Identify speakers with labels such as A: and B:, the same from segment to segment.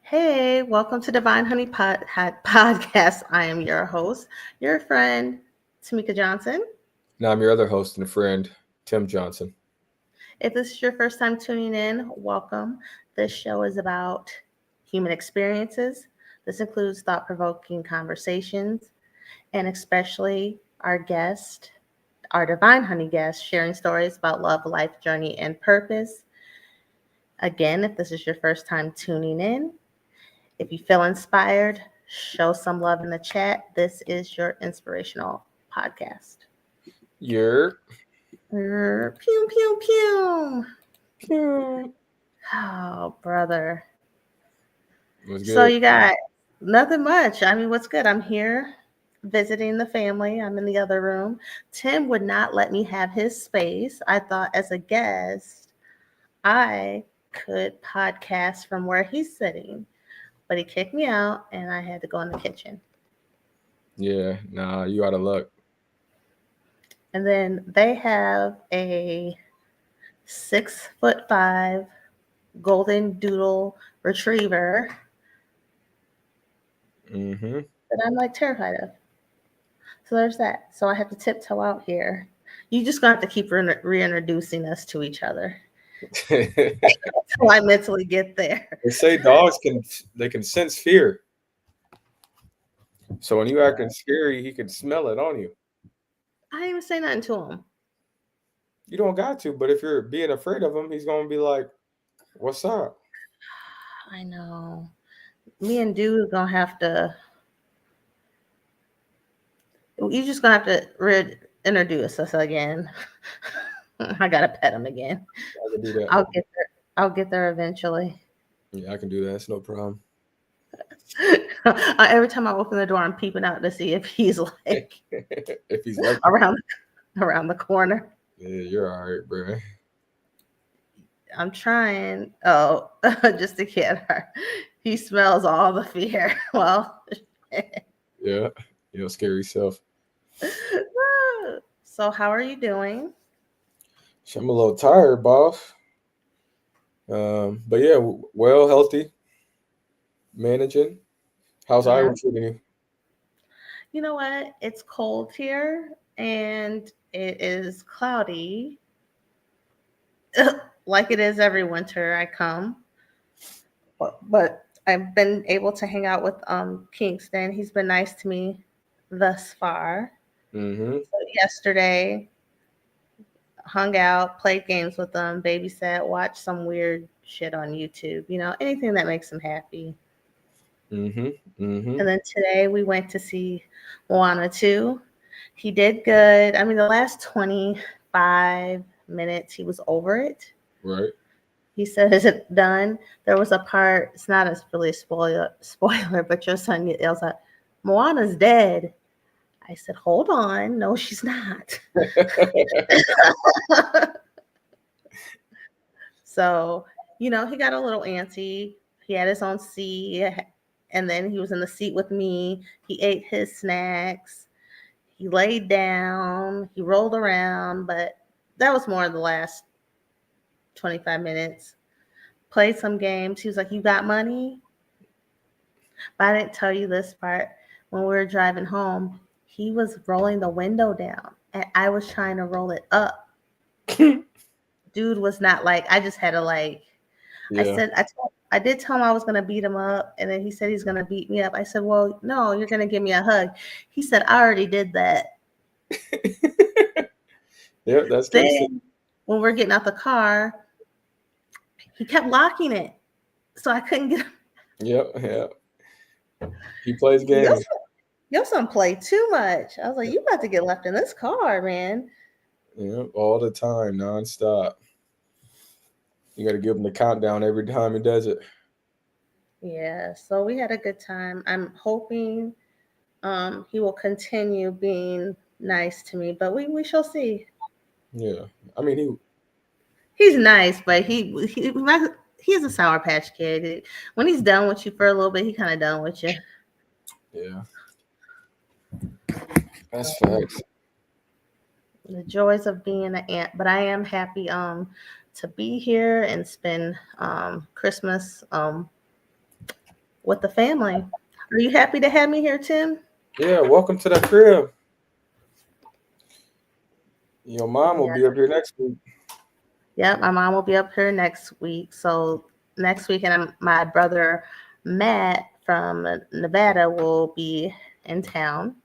A: Hey, welcome to Divine Honey Podcast. I am your host, your friend, Tamika Johnson.
B: Now I'm your other host and friend, Tim Johnson.
A: If this is your first time tuning in, welcome. This show is about human experiences. This includes thought provoking conversations, and especially our guest, our Divine Honey guest, sharing stories about love, life, journey, and purpose. Again, if this is your first time tuning in, if you feel inspired, show some love in the chat. This is your inspirational podcast.
B: You're
A: Pew, pew, pew.
B: cute.
A: Oh, brother.
B: Was
A: So
B: good.
A: you got nothing much. I mean, what's good? I'm here visiting the family. I'm in the other room. Tim would not let me have his space. I thought as a guest, I could podcast from where he's sitting, but he kicked me out and I had to go in the kitchen.
B: Yeah, nah, you out of luck.
A: And then they have a 6'5" golden doodle retriever
B: Mm-hmm.
A: that I'm like terrified of. So there's that. So I have to tiptoe out here. You just gonna have to keep reintroducing us to each other
B: They
A: until I mentally get there.
B: say dogs can sense fear. So when you acting scary, he can smell it on you.
A: I didn't even say nothing to him.
B: You don't got to, but if you're being afraid of him, he's gonna be like, "What's up?"
A: I know. Me and Dude gonna have to. You just gonna have to introduce us again. I gotta pet him again.
B: I can do that.
A: I'll get there. I'll get there eventually.
B: Yeah, I can do that. It's no problem.
A: Every time I open the door, I'm peeping out to see if he's like
B: If he's like,
A: around the corner.
B: yeah, you're all right, bro.
A: I'm trying. Oh, just to get her. He smells all the fear. Well,
B: Yeah, scary self.
A: so how are you doing?
B: So I'm a little tired, boss. But yeah, well, healthy, managing. How's
A: Yeah.
B: Iowa treating you?
A: You know what? It's cold here and it is cloudy, like it is every winter I come. But I've been able to hang out with Kingston. He's been nice to me thus far.
B: Mm-hmm.
A: So yesterday, hung out, played games with them, babysat, watched some weird shit on YouTube. Anything that makes him happy.
B: Mm-hmm. Mm-hmm.
A: And then today we went to see Moana 2. He did good. I mean, the last 25 minutes he was over it.
B: Right.
A: He said, "Is it done?" There was a part, it's not as really a spoiler, but your son yells out, "Moana's dead." I said, "Hold on. No, she's not." So, he got a little antsy. He had his own seat, and then he was in the seat with me. He ate his snacks. He laid down. He rolled around, but that was more of the last 25 minutes. Played some games. He was like, "You got money?" But I didn't tell you this part. When we were driving home, he was rolling the window down, and I was trying to roll it up. Dude was not like, I just had to like,
B: Yeah.
A: I did tell him I was gonna beat him up, and then he said he's gonna beat me up. I said, "Well, no, you're gonna give me a hug." He said, "I already did that."
B: Yeah, that's Kingston.
A: Then when we're getting out the car, he kept locking it, so I couldn't get him.
B: Yep. Yeah. He plays
A: Your
B: games.
A: son, your son played too much. I was like, "You about to get left in this car, man."
B: Yeah, all the time, nonstop. You got to give him the countdown every time he does it.
A: Yeah, so we had a good time. I'm hoping he will continue being nice to me, but we shall see.
B: Yeah. I mean,
A: He's nice, but he's a sour patch kid. When he's done with you for a little bit, he kind of done with you.
B: yeah, that's facts.
A: The joys of being an aunt, but I am happy to be here and spend Christmas with the family. Are you happy to have me here, Tim?
B: Yeah, welcome to the crib. Your mom will
A: Yeah.
B: be up here next week.
A: Yep, my mom will be up here next week. So next week, and my brother Matt from Nevada will be in town.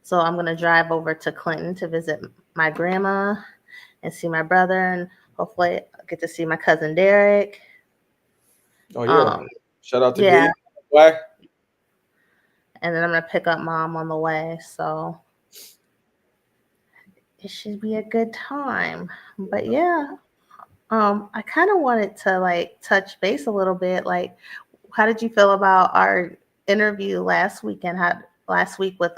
A: So I'm gonna drive over to Clinton to visit my grandma and see my brother, and hopefully I'll get to see my cousin Derek.
B: Oh yeah.
A: Um,
B: Shout out to
A: yeah,
B: D. Why?
A: and then I'm gonna pick up mom on the way. So it should be a good time. But yeah, I kind of wanted to like touch base a little bit. Like, how did you feel about our interview last weekend? How last week with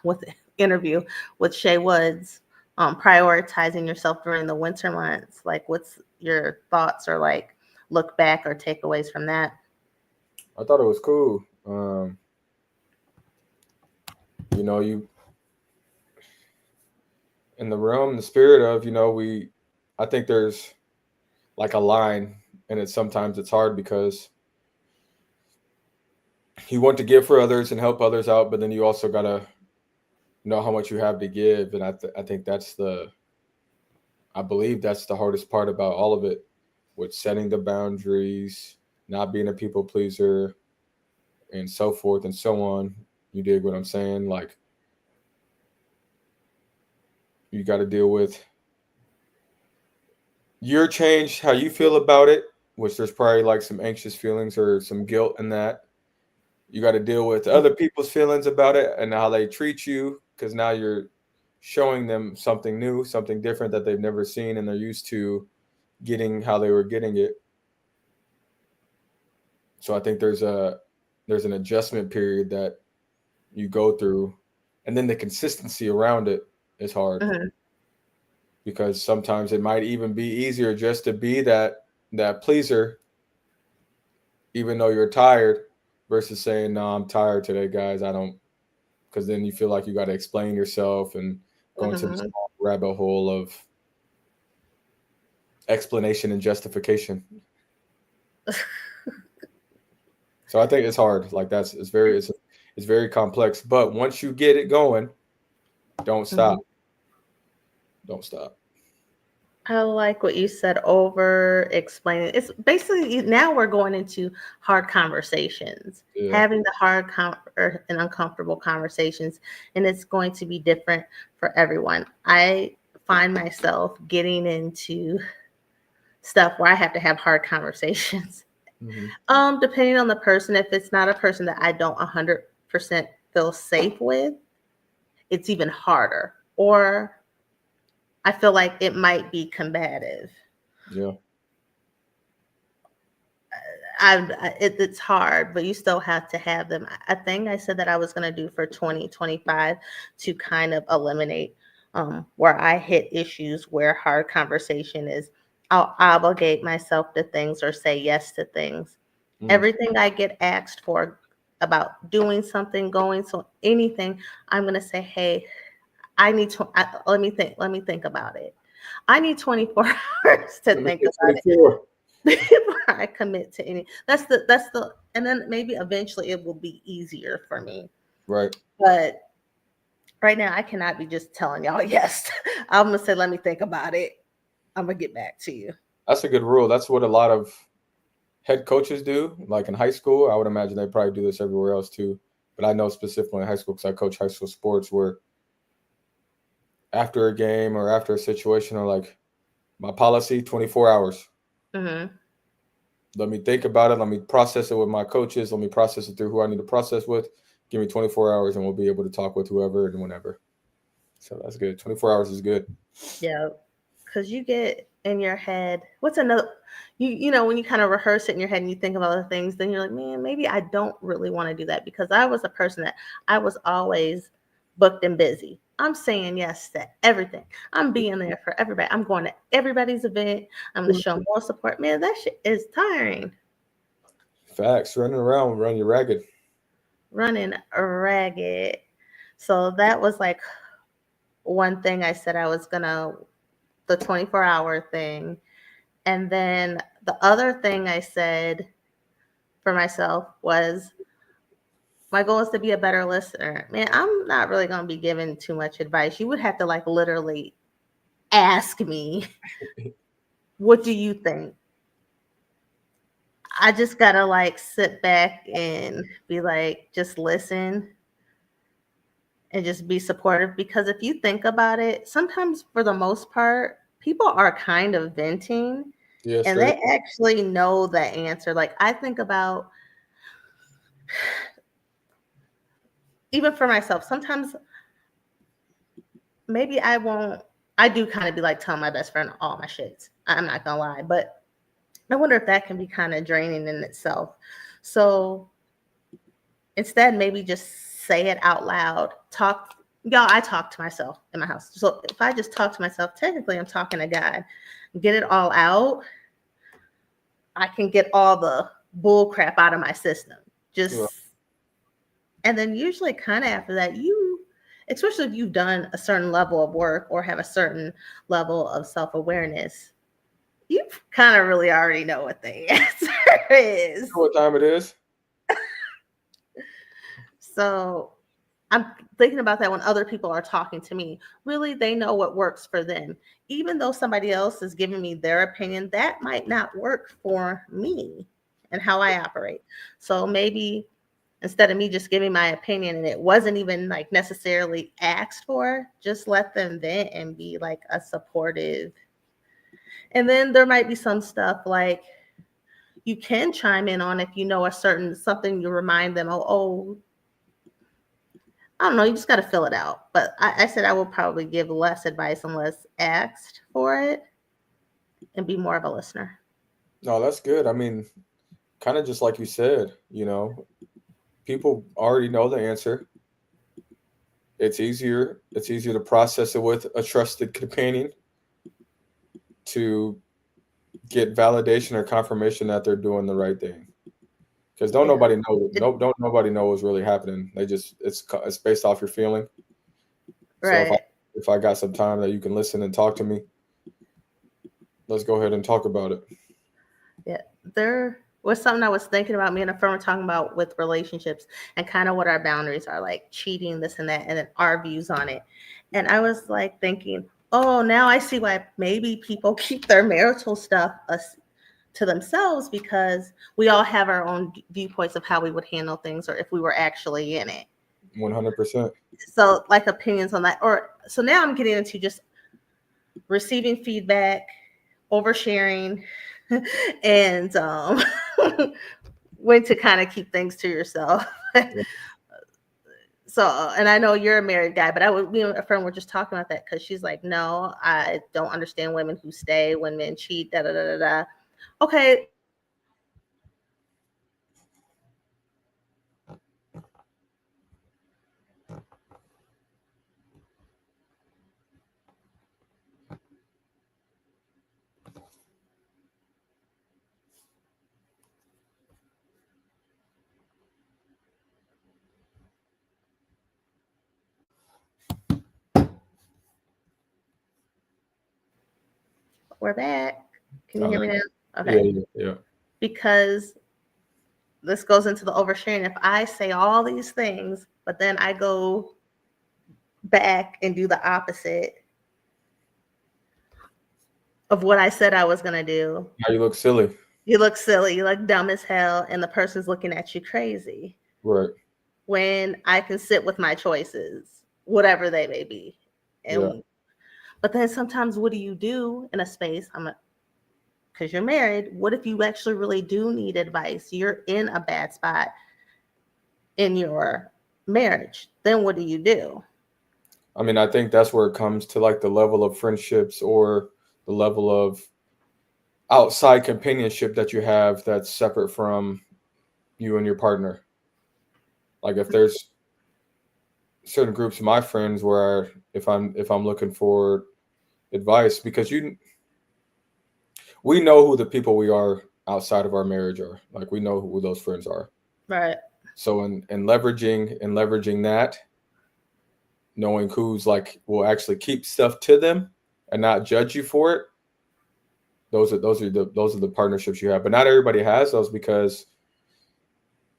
A: with interview with Shay Woods, prioritizing yourself during the winter months. Like, what's your thoughts or like look back or takeaways from that?
B: I thought it was cool. You in the realm, the spirit of, I think there's like a line, and sometimes it's hard because you want to give for others and help others out, but then you also gotta know how much you have to give, and I think I believe that's the hardest part about all of it, with setting the boundaries, not being a people pleaser, and so forth and so on. You dig what I'm saying? Like, you got to deal with your change, how you feel about it, which there's probably like some anxious feelings or some guilt in that. You got to deal with other people's feelings about it and how they treat you, because now you're showing them something new, something different that they've never seen, and they're used to getting how they were getting it. So I think there's an adjustment period that you go through, and then the consistency around it is hard,
A: Mhm.
B: because sometimes it might even be easier just to be that pleaser, even though you're tired, versus saying, no, I'm tired today, guys, I don't. Because then you feel like you got to explain yourself and go into this
A: Mhm.
B: rabbit hole of explanation and justification. So I think it's hard. Like, it's very complex. But once you get it going, don't stop.
A: Mhm.
B: Don't stop.
A: I like what you said, over explaining. It's basically now we're going into hard conversations,
B: Yeah.
A: having the and uncomfortable conversations, and it's going to be different for everyone. I find myself getting into stuff where I have to have hard conversations.
B: Hmm.
A: Depending on the person, if it's not a person that I don't 100% feel safe with, it's even harder. Or I feel like it might be combative.
B: Yeah.
A: It's hard, but you still have to have them. I think I said that I was going to do for 2025 to kind of eliminate where I hit issues where hard conversation is. I'll obligate myself to things or say yes to things.
B: Mm.
A: Everything I get asked for about doing something, going so anything, I'm going to say, hey, let me think about it. I need 24 hours to
B: Let me
A: think
B: get
A: about it
B: 24.
A: before I commit to any. And then maybe eventually it will be easier for me.
B: Right.
A: But right now I cannot be just telling y'all yes. I'm gonna say, let me think about it. I'm gonna get back to you.
B: That's a good rule. That's what a lot of head coaches do. Like in high school, I would imagine they probably do this everywhere else too. But I know specifically in high school, because I coach high school sports, where after a game or after a situation, or like, my policy, 24 hours.
A: Hmm.
B: Let me think about it. Let me process it with my coaches. Let me process it through who I need to process with. Give me 24 hours and we'll be able to talk with whoever and whenever. So that's good. 24 hours is good.
A: Yeah, because you get in your head. What's another? You know when you kind of rehearse it in your head and you think of other things, then you're like, man, maybe I don't really want to do that because I was a person that I was always booked and busy. I'm saying yes to everything. I'm being there for everybody. I'm going to everybody's event. I'm going to show more support. Man, that shit is tiring.
B: Facts. Running around, run you ragged.
A: Running ragged. So that was like one thing I said I was gonna, the 24-hour thing. And then the other thing I said for myself was my goal is to be a better listener. Man, I'm not really going to be giving too much advice. You would have to like literally ask me, what do you think? I just got to like sit back and be like, just listen and just be supportive. Because if you think about it, sometimes for the most part, people are kind of venting
B: Yeah,
A: and
B: straight.
A: they actually know the answer. Like I think about, even for myself, sometimes maybe I do kind of be like telling my best friend all my shits. I'm not gonna lie, but I wonder if that can be kind of draining in itself. So instead, maybe just say it out loud. I talk to myself in my house. So if I just talk to myself, technically I'm talking to God. Get it all out. I can get all the bull crap out of my system.
B: Right.
A: Just And then usually kind of after that, especially if you've done a certain level of work or have a certain level of self-awareness, you kind of really already know what the answer
B: You
A: is.
B: know what time it is?
A: So I'm thinking about that when other people are talking to me. Really, they know what works for them. Even though somebody else is giving me their opinion, that might not work for me and how I operate. So maybe instead of me just giving my opinion and it wasn't even like necessarily asked for, just let them vent and be like a supportive. And then there might be some stuff like you can chime in on if you know a certain something, you remind them, I don't know, you just got to fill it out. But I said I will probably give less advice unless asked for it and be more of a listener.
B: No, that's good. I mean, kind of just like you said, people already know the answer. It's easier to process it with a trusted companion to get validation or confirmation that they're doing the right thing. Because don't
A: Yeah.
B: nobody know don't nobody know what's really happening. It's based off your feeling. So
A: Right.
B: if I got some time that you can listen and talk to me, let's go ahead and talk about it.
A: Yeah, there was something I was thinking about. Me and a friend were talking about with relationships and kind of what our boundaries are, like cheating, this and that, and then our views on it. And I was like thinking, oh, now I see why maybe people keep their marital stuff to themselves, because we all have our own viewpoints of how we would handle things or if we were actually in it.
B: 100%.
A: So, like opinions on that. Or so now I'm getting into just receiving feedback, oversharing, and when to kind of keep things to yourself. So, and I know you're a married guy, but me and a friend were just talking about that because she's like, no, I don't understand women who stay when men cheat, da da da da da. Okay. We're back. Can you hear me now?
B: Yeah,
A: Okay.
B: yeah.
A: Because this goes into the oversharing. If I say all these things, but then I go back and do the opposite of what I said I was going to do,
B: Now you look silly.
A: you look silly, you look dumb as hell, and the person's looking at you crazy.
B: Right.
A: When I can sit with my choices, whatever they may be.
B: Yeah.
A: But then sometimes what do you do in a space? Because you're married, what if you actually really do need advice? You're in a bad spot in your marriage. Then what do you do?
B: I mean, I think that's where it comes to like the level of friendships or the level of outside companionship that you have that's separate from you and your partner. Like if there's certain groups of my friends where if I'm looking for advice, because we know who the people we are outside of our marriage are. Like we know who those friends are.
A: Right.
B: So in leveraging that, knowing who's like will actually keep stuff to them and not judge you for it. Those are the partnerships you have. But not everybody has those because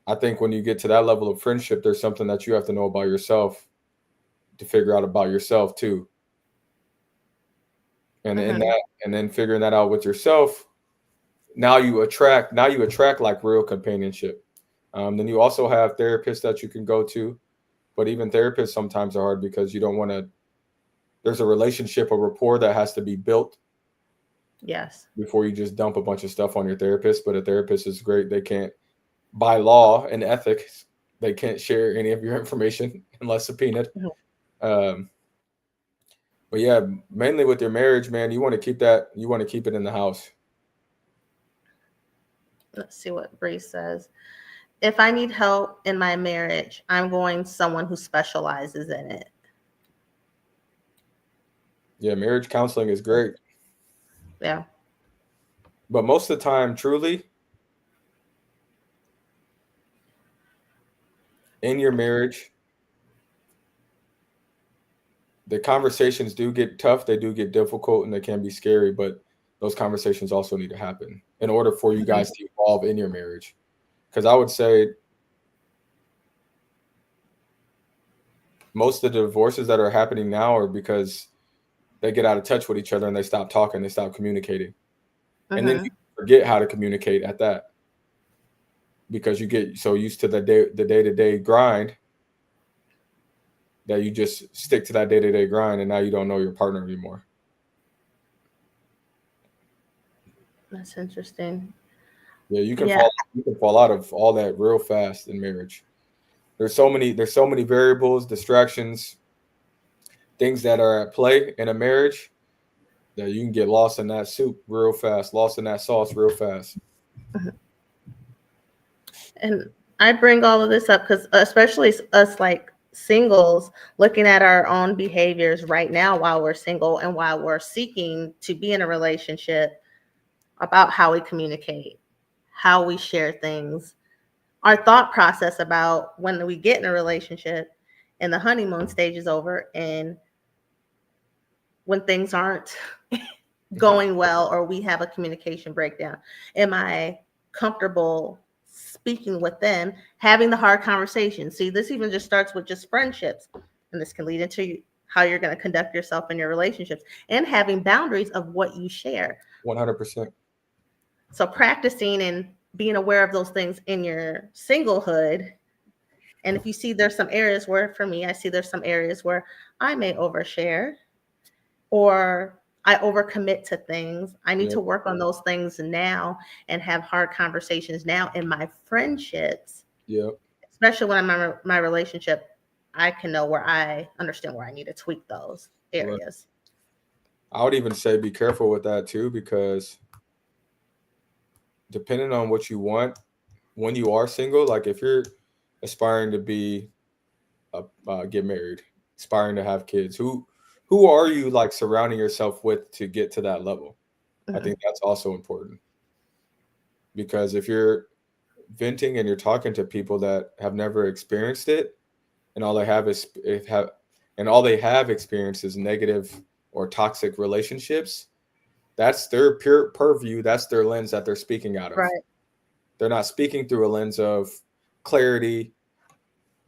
B: I think when you get to that level of friendship, there's something that you have to know about yourself to figure out about yourself too. And in
A: Mm-hmm.
B: that, and then figuring that out with yourself, now you attract like real companionship. Then you also have therapists that you can go to, but even therapists sometimes are hard because you don't want to. There's a relationship, a rapport that has to be built
A: Yes.
B: before you just dump a bunch of stuff on your therapist. But a therapist is great. They can't, by law and ethics, they can't share any of your information unless subpoenaed.
A: Mhm.
B: Um, but yeah, mainly with your marriage, man, you want to keep that. You want to keep it in the house.
A: Let's see what Bree says. If I need help in my marriage, I'm going someone who specializes in it.
B: Yeah, marriage counseling is great,
A: Yeah.
B: but most of the time, truly, in your marriage, the conversations do get tough, they do get difficult, and they can be scary, but those conversations also need to happen in order for you
A: Mhm.
B: guys to evolve in your marriage. Because I would say most of the divorces that are happening now are because they get out of touch with each other and they stop talking, they stop communicating. And then you
A: Mhm.
B: forget how to communicate at that because you get so used to the day-to-day grind that you just stick to that day-to-day grind and now you don't know your partner anymore.
A: That's interesting.
B: Yeah,
A: Yeah.
B: you can fall out of all that real fast in marriage. There's so many variables, distractions, things that are at play in a marriage that you can get lost in that soup real fast, lost in that sauce real fast.
A: And I bring all of this up because, especially us like singles, looking at our own behaviors right now while we're single and while we're seeking to be in a relationship, about how we communicate, how we share things, our thought process about when we get in a relationship and the honeymoon stage is over and when things aren't going well or we have a communication breakdown. Am I comfortable speaking with them, having the hard conversation? See, this even just starts with just friendships, and this can lead into how you're going to conduct yourself in your relationships and having boundaries of what you share.
B: 100%.
A: So, practicing and being aware of those things in your singlehood. And if you see there's some areas where, for me, I see there's some areas where I may overshare or I overcommit to things. I need to
B: Yep.
A: work on those things now and have hard conversations now in my friendships,
B: Yep.
A: especially when I'm in my relationship. I can know where I understand where I need to tweak those
B: Right.
A: areas.
B: I would even say be careful with that too, because depending on what you want when you are single, like if you're aspiring to be get married, aspiring to have kids, who are you like surrounding yourself with to get to that level? I
A: Mhm.
B: think that's also important because if you're venting and you're talking to people that have never experienced it and all they have is if have and all they have experienced is negative or toxic relationships, that's their pure purview, that's their lens that they're speaking out of.
A: Right.
B: They're not speaking through a lens of clarity,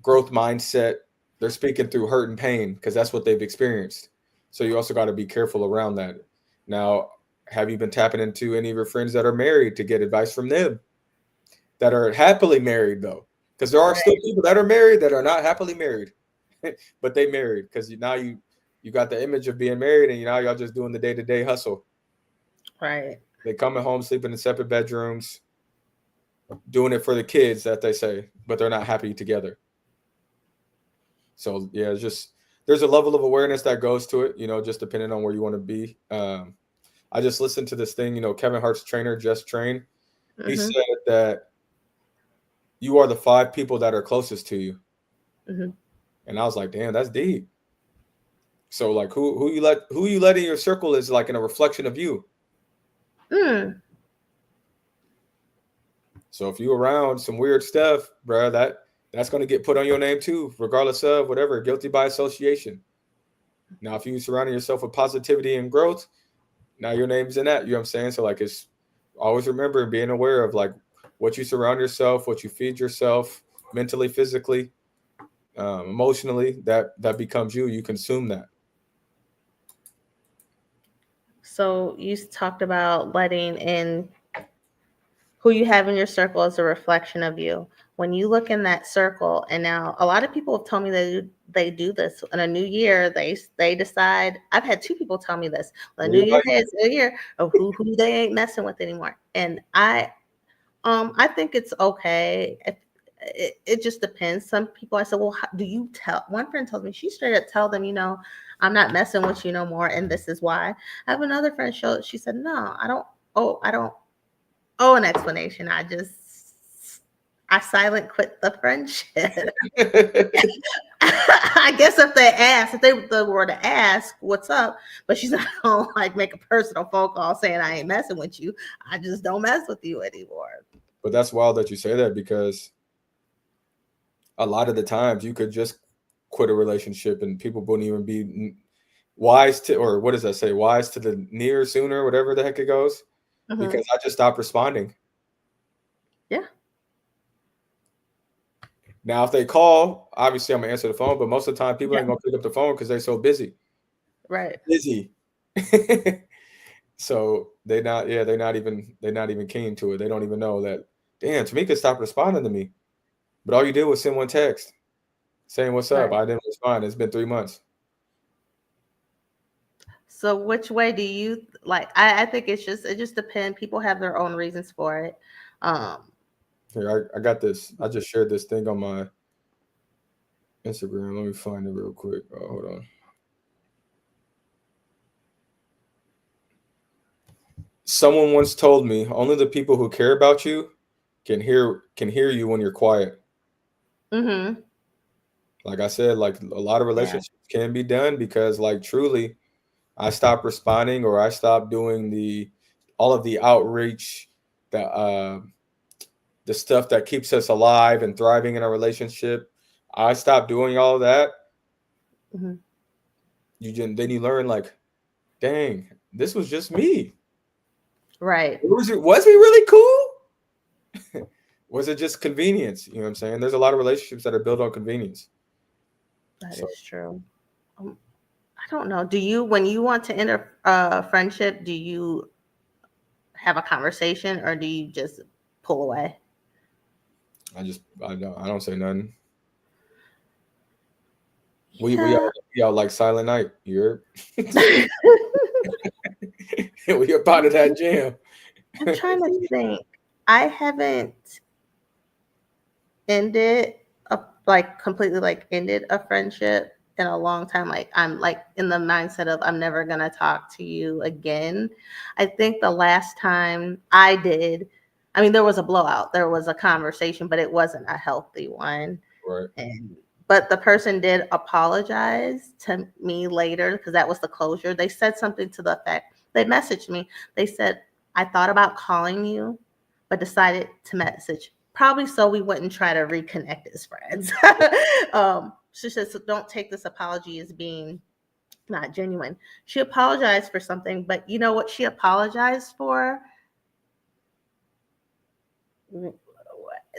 B: growth mindset. They're speaking through hurt and pain because that's what they've experienced. So you also got to be careful around that. Now, have you been tapping into any of your friends that are married to get advice from them that are happily married though? Because there are still
A: Right.
B: people that are married that are not happily married, but they married because now you got the image of being married and now y'all just doing the day to day hustle.
A: Right.
B: They coming home sleeping in separate bedrooms, doing it for the kids that they say, but they're not happy together. So yeah, it's just there's a level of awareness that goes to it, just depending on where you want to be. I just listened to this thing, Kevin Hart's trainer, Just Train. He
A: Hmm.
B: said that you are the five people that are closest to you.
A: Hmm.
B: And I was like, damn, that's deep. So like who you let in your circle is like in a reflection of you.
A: Mm.
B: So if you around some weird stuff, bro, that's gonna get put on your name too, regardless of whatever, guilty by association. Now if you surrounding yourself with positivity and growth, now your name's in that. You know what I'm saying? So like it's always remember and being aware of like what you surround yourself, what you feed yourself, mentally, physically, emotionally, that becomes you. You consume that.
A: So you talked about letting in who you have in your circle as a reflection of you. When you look in that circle, and now a lot of people have told me they do this in a new year. They decide. I've had two people tell me this. When a new year hits, a year of who they ain't messing with anymore. And I think it's okay. It just depends. Some people, I said, well, how do you tell? One friend told me she straight up tell them, I'm not messing with you no more, and this is why. I have another friend. She said, no, I don't. Oh, I don't owe an explanation. I silent quit the friendship. I guess if they were to ask what's up, but she's not gonna like make a personal phone call saying I ain't messing with you. I just don't mess with you anymore.
B: But that's wild that you say that, because a lot of the times you could just quit a relationship and people wouldn't even be wise to, or what does that say? Wise to the near, sooner, whatever the heck it goes.
A: Mm-hmm.
B: Because I just stopped responding.
A: Yeah.
B: Now, if they call, obviously I'm gonna answer the phone, but most of the time people ain't gonna pick up the phone because they're so busy.
A: Right.
B: Busy. So they're not even keen to it. They don't even know that, damn, Tamika stopped responding to me. But all you did was send one text saying what's up.
A: Right.
B: I didn't respond. It's been 3 months.
A: So which way do you like? I think it just depends. People have their own reasons for it.
B: Here, I got this. I just shared this thing on my Instagram. Let me find it real quick. Oh, hold on. Someone once told me only the people who care about you can hear you when you're quiet.
A: Mm-hmm.
B: Like I said, like a lot of relationships can be done because, like, truly, I stopped responding, or I stopped doing all of the outreach, the stuff that keeps us alive and thriving in a relationship. I stopped doing all of that.
A: Mm-hmm.
B: Then you learn, like, dang, this was just me.
A: Right.
B: Was he really cool? Was it just convenience? You know what I'm saying? There's a lot of relationships that are built on convenience.
A: That is true. I don't know. When you want to end a friendship, do you have a conversation or do you just pull away?
B: I don't say nothing.
A: Yeah.
B: We out like Silent Night. You're we a part of that jam.
A: I'm trying to think. I haven't ended completely ended a friendship in a long time. Like I'm like in the mindset of I'm never gonna talk to you again. I think the last time I did, I mean there was a blowout. There was a conversation, but it wasn't a healthy one.
B: Right.
A: But the person did apologize to me later because that was the closure. They said something to the effect, they messaged me. They said, I thought about calling you, but decided to message. Probably so we wouldn't try to reconnect as friends. She says, so don't take this apology as being not genuine. She apologized for something, but you know what she apologized for?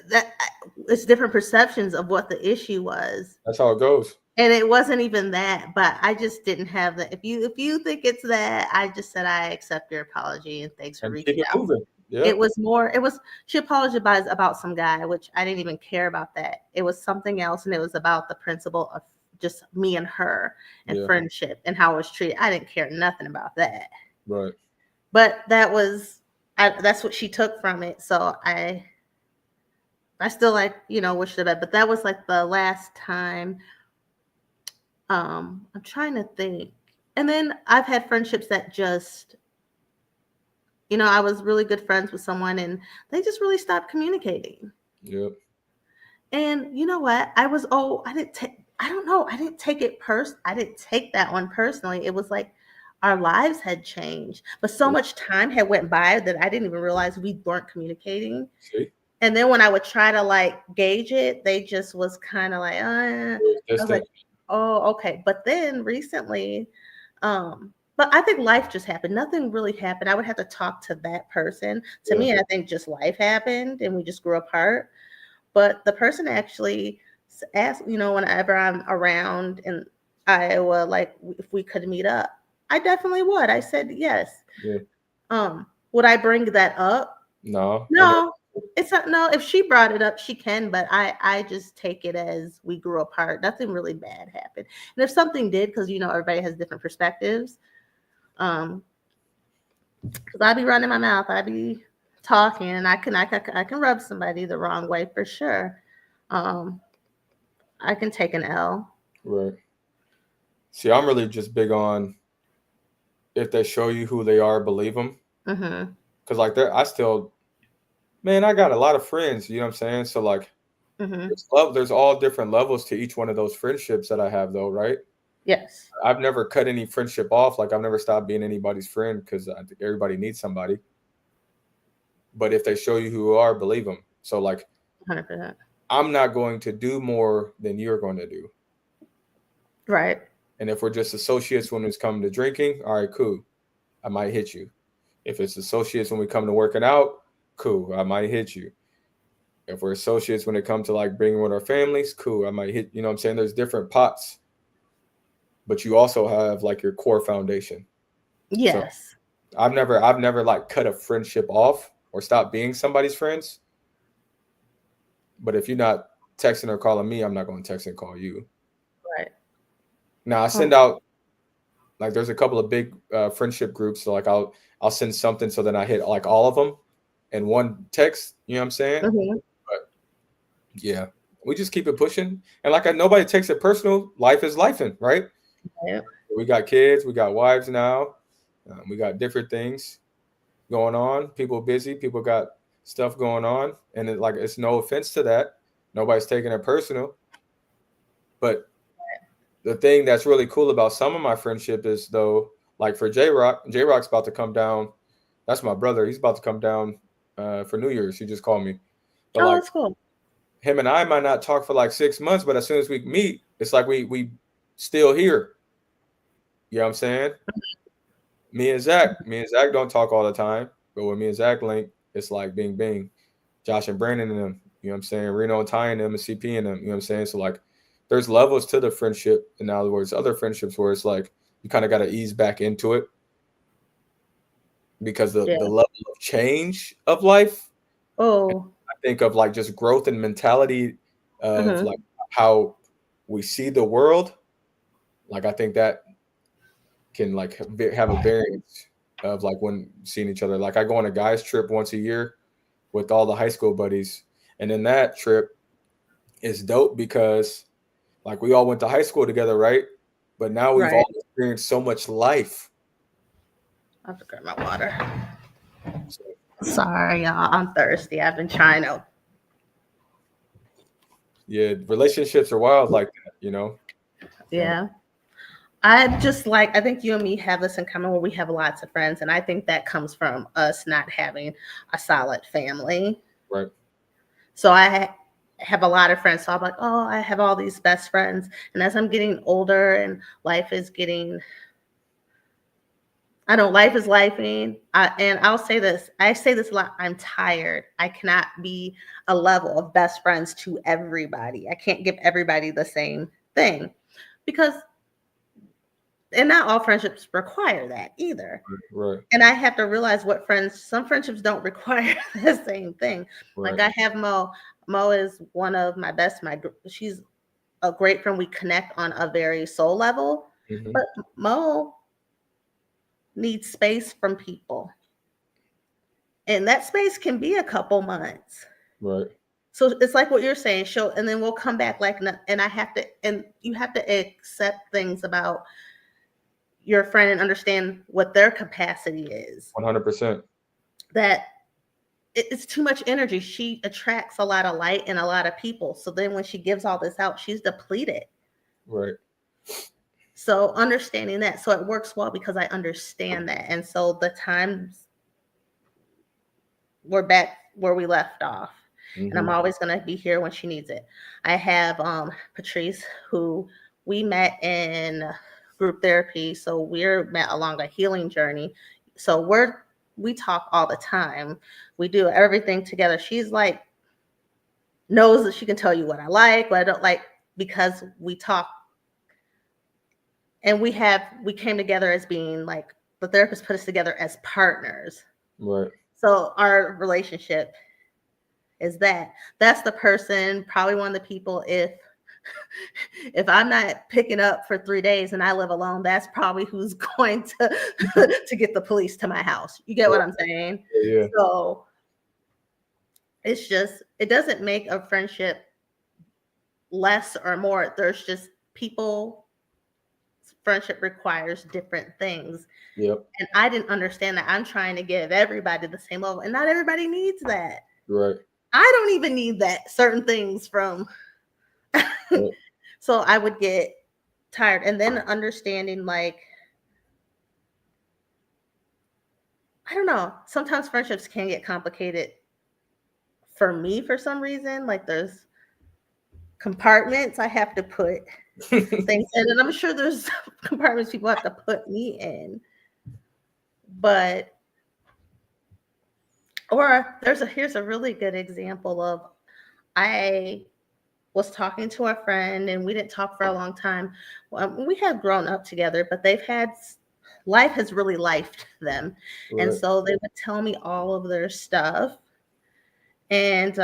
A: That it's different perceptions of what the issue was.
B: That's how it goes.
A: And it wasn't even that, but I just didn't have the. If you think it's that, I just said I accept your apology and thanks for reaching out.
B: Yeah.
A: It was she apologized about some guy, which I didn't even care about that. It was something else, and it was about the principle of just me and her and friendship and how I was treated. I didn't care nothing about that.
B: Right.
A: But that's what she took from it. So I still wish her that. But that was like the last time. I'm trying to think. And then I've had friendships that just, I was really good friends with someone and they just really stopped communicating.
B: Yep.
A: And you know what? I didn't take it I didn't take that one personally. It was like our lives had changed, but so much time had went by that I didn't even realize we weren't communicating.
B: See?
A: And then when I would try to gauge it, they just was kind of I was like, oh, okay. But then recently, But I think life just happened. Nothing really happened. I would have to talk to that person. To
B: Yeah.
A: me, I think just life happened and we just grew apart. But the person actually asked, whenever I'm around in Iowa, like if we could meet up, I definitely would. I said yes.
B: Yeah.
A: Would I bring that up?
B: No. I mean,
A: No, it's not. No, if she brought it up, she can. But I just take it as we grew apart. Nothing really bad happened. And if something did, because everybody has different perspectives. Um, because I be running my mouth, I be talking, and I can rub somebody the wrong way for sure. Um, I can take an L.
B: right. See, I'm really just big on if they show you who they are, believe them.
A: Mm-hmm.
B: Cause like I still, man, I got a lot of friends. You know what I'm saying? So like,
A: Mm-hmm.
B: there's all different levels to each one of those friendships that I have, though, right?
A: Yes.
B: I've never cut any friendship off. Like I've never stopped being anybody's friend because I think everybody needs somebody. But if they show you who you are, believe them. So like,
A: 100%.
B: I'm not going to do more than you're going to do.
A: Right.
B: And if we're just associates when it's come to drinking, all right, cool. I might hit you. If it's associates when we come to working out, cool. I might hit you. If we're associates when it comes to like bringing with our families, cool. I might hit, you know what I'm saying? There's different pots, but you also have like your core foundation. So
A: Yes.
B: I've never like cut a friendship off or stopped being somebody's friends. But if you're not texting or calling me, I'm not going to text and call you.
A: Right.
B: Now I
A: Oh.
B: send out like there's a couple of big friendship groups. So like I'll send something so then I hit like all of them in one text. You know what I'm saying?
A: Mm-hmm.
B: But yeah, we just keep it pushing. And like nobody takes it personal. Life is lifing, right?
A: Yeah.
B: We got kids, we got wives now, we got different things going on. People busy, people got stuff going on, and like it's no offense to that. Nobody's taking it personal. But the thing that's really cool about some of my friendship is though, like for J Rock's about to come down. That's my brother. He's about to come down for New Year's. He just called me. But
A: Oh,
B: like
A: that's cool.
B: him and I might not talk for like 6 months, but as soon as we meet, it's like we still here. You know what I'm saying? Me and Zach don't talk all the time, but when me and Zach link, it's like bing bing. Josh and Brandon and them, you know what I'm saying? Reno and Ty and them and CP and them, you know what I'm saying? So like there's levels to the friendship. In other words, other friendships where it's like you kind of got to ease back into it because
A: Yeah.
B: the level of change of life,
A: Oh.
B: I think of like just growth and mentality of
A: Mm-hmm.
B: like how we see the world. Like I think that can like have a variance of like when seeing each other. Like I go on a guys trip once a year with all the high school buddies, and in that trip is dope because like we all went to high school together, right? But now we've
A: Right.
B: all experienced so much life.
A: I have to grab my water.
B: So,
A: Sorry, y'all. I'm thirsty. I've been trying to.
B: yeah, relationships are wild like that, you know.
A: Yeah. I think you and me have this in common where we have lots of friends, and I think that comes from us not having a solid family.
B: Right.
A: So I have a lot of friends. So I'm like, oh, I have all these best friends. And as I'm getting older and life is getting, I know life is lifing. And I'll say this, I say this a lot. I'm tired. I cannot be a level of best friends to everybody. I can't give everybody the same thing because, and not all friendships require that either.
B: Right.
A: And I have to realize some friendships don't require the same thing. Like
B: Right.
A: I have Mo. Mo is one of my best. She's a great friend. We connect on a very soul level,
B: Hmm.
A: but Mo needs space from people, and that space can be a couple months.
B: Right.
A: So it's like what you're saying, show, and then we'll come back like, and and you have to accept things about your friend and understand what their capacity is.
B: 100%.
A: That it's too much energy. She attracts a lot of light and a lot of people. So then when she gives all this out, she's depleted.
B: Right.
A: So understanding that, so it works well because I understand that. And so the times we're back where we left off. And I'm
B: Hmm.
A: always going to be here when she needs it. I have Patrice, who we met in group therapy, so we're met along a healing journey. So we talk all the time. We do everything together. She's like knows that she can tell you what I like, what I don't like, because we talk. And we came together as being like, the therapist put us together as partners.
B: Right.
A: So our relationship is that's the person, probably one of the people, if I'm not picking up for 3 days and I live alone, that's probably who's going to to get the police to my house. You get what I'm saying?
B: Yeah.
A: So it's just, it doesn't make a friendship less or more. There's just people, friendship requires different things.
B: Yep.
A: And I didn't understand that. I'm trying to give everybody the same level, and not everybody needs that.
B: Right.
A: I don't even need that, certain things from.
B: Right.
A: So I would get tired. And then understanding, like, I don't know, sometimes friendships can get complicated for me for some reason. Like, there's compartments I have to put things in, and I'm sure there's compartments people have to put me in. But here's a really good example of, I was talking to a friend and we didn't talk for a long time. We had grown up together, but life has really lifed them.
B: Right.
A: And so they would tell me all of their stuff. And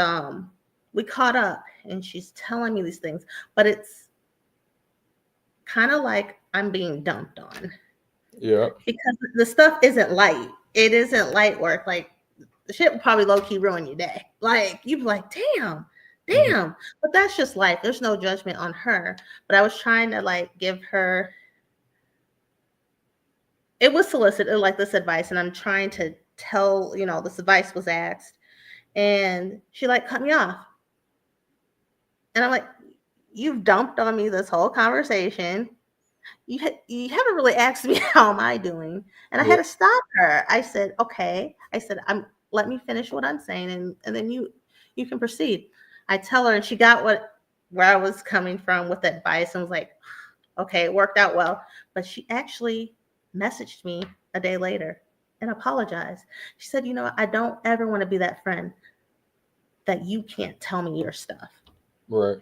A: we caught up and she's telling me these things, but it's kind of like I'm being dumped on.
B: Yeah.
A: Because the stuff isn't light. It isn't light work. Like, the shit will probably low key ruin your day. Like, you'd be like, damn.
B: Mm-hmm.
A: But that's just life. There's no judgment on her. But I was trying to, like, give her, it was solicited, like, this advice, and I'm trying to tell, this advice was asked, and she, like, cut me off. And I'm like, you've dumped on me this whole conversation. You haven't really asked me how am I doing. And I had to stop her. I said, okay. I said, let me finish what I'm saying, and then you can proceed. I tell her, and she got where I was coming from with advice, and was like, okay, it worked out well. But she actually messaged me a day later and apologized. She said, I don't ever want to be that friend that you can't tell me your stuff.
B: Right.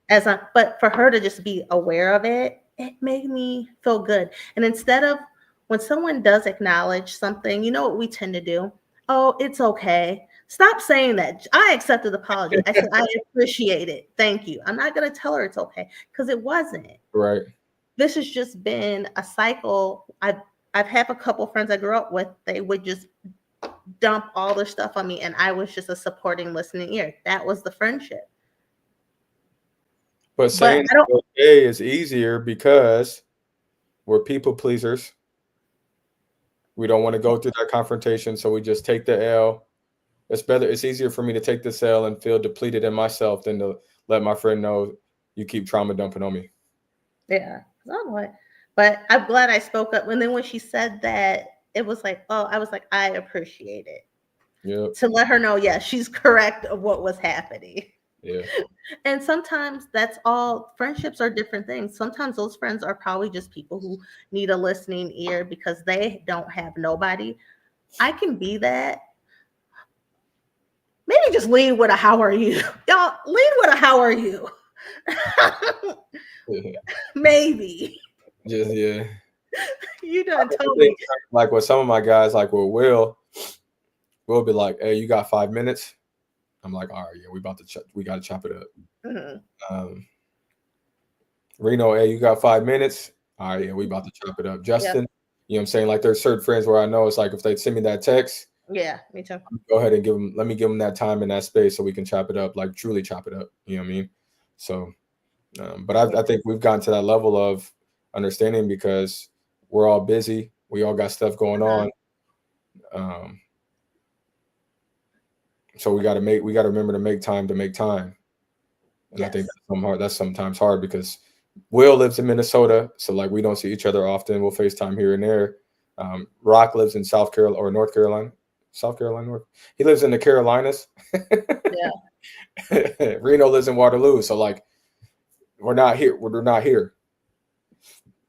A: But for her to just be aware of it, it made me feel good. And instead of, when someone does acknowledge something, you know what we tend to do? Oh, it's okay. Stop saying that. I accepted the apology. I said, I appreciate it. Thank you. I'm not going to tell her it's okay, because it wasn't.
B: Right.
A: This has just been a cycle. I've had a couple friends I grew up with. They would just dump all their stuff on me, and I was just a supporting, listening ear. That was the friendship.
B: But saying okay is easier because we're people pleasers. We don't want to go through that confrontation, so we just take the L. It's better. It's easier for me to take this L and feel depleted in myself than to let my friend know you keep trauma dumping on me.
A: Yeah. But I'm glad I spoke up. And then when she said that, it was like, oh, I was like, I appreciate it.
B: Yeah.
A: To let her know, yeah, she's correct of what was happening.
B: Yeah.
A: And sometimes that's all. Friendships are different things. Sometimes those friends are probably just people who need a listening ear because they don't have nobody. I can be that. Maybe just lead with a how are you? Y'all, lead with a how are you? Maybe.
B: Just, yeah.
A: You done told me.
B: Like with some of my guys, like with Will be like, hey, you got 5 minutes? I'm like, all right, yeah, we got to chop it up.
A: Mm-hmm.
B: Reno, hey, you got 5 minutes? All right, yeah, we about to chop it up. Justin, you know what I'm saying? Like, there's certain friends where I know it's like if they send me that text,
A: yeah, me too.
B: Go ahead and let me give them that time and that space so we can chop it up, like truly chop it up. You know what I mean? So, but I think we've gotten to that level of understanding because we're all busy. We all got stuff going on. So we got to remember to make time to make time. And yes. I think that's sometimes hard because Will lives in Minnesota. So like, we don't see each other often. We'll FaceTime here and there. Rock lives in South Carolina or North Carolina. South Carolina, North. He lives in the Carolinas.
A: Yeah.
B: Reno lives in Waterloo. So like, we're not here.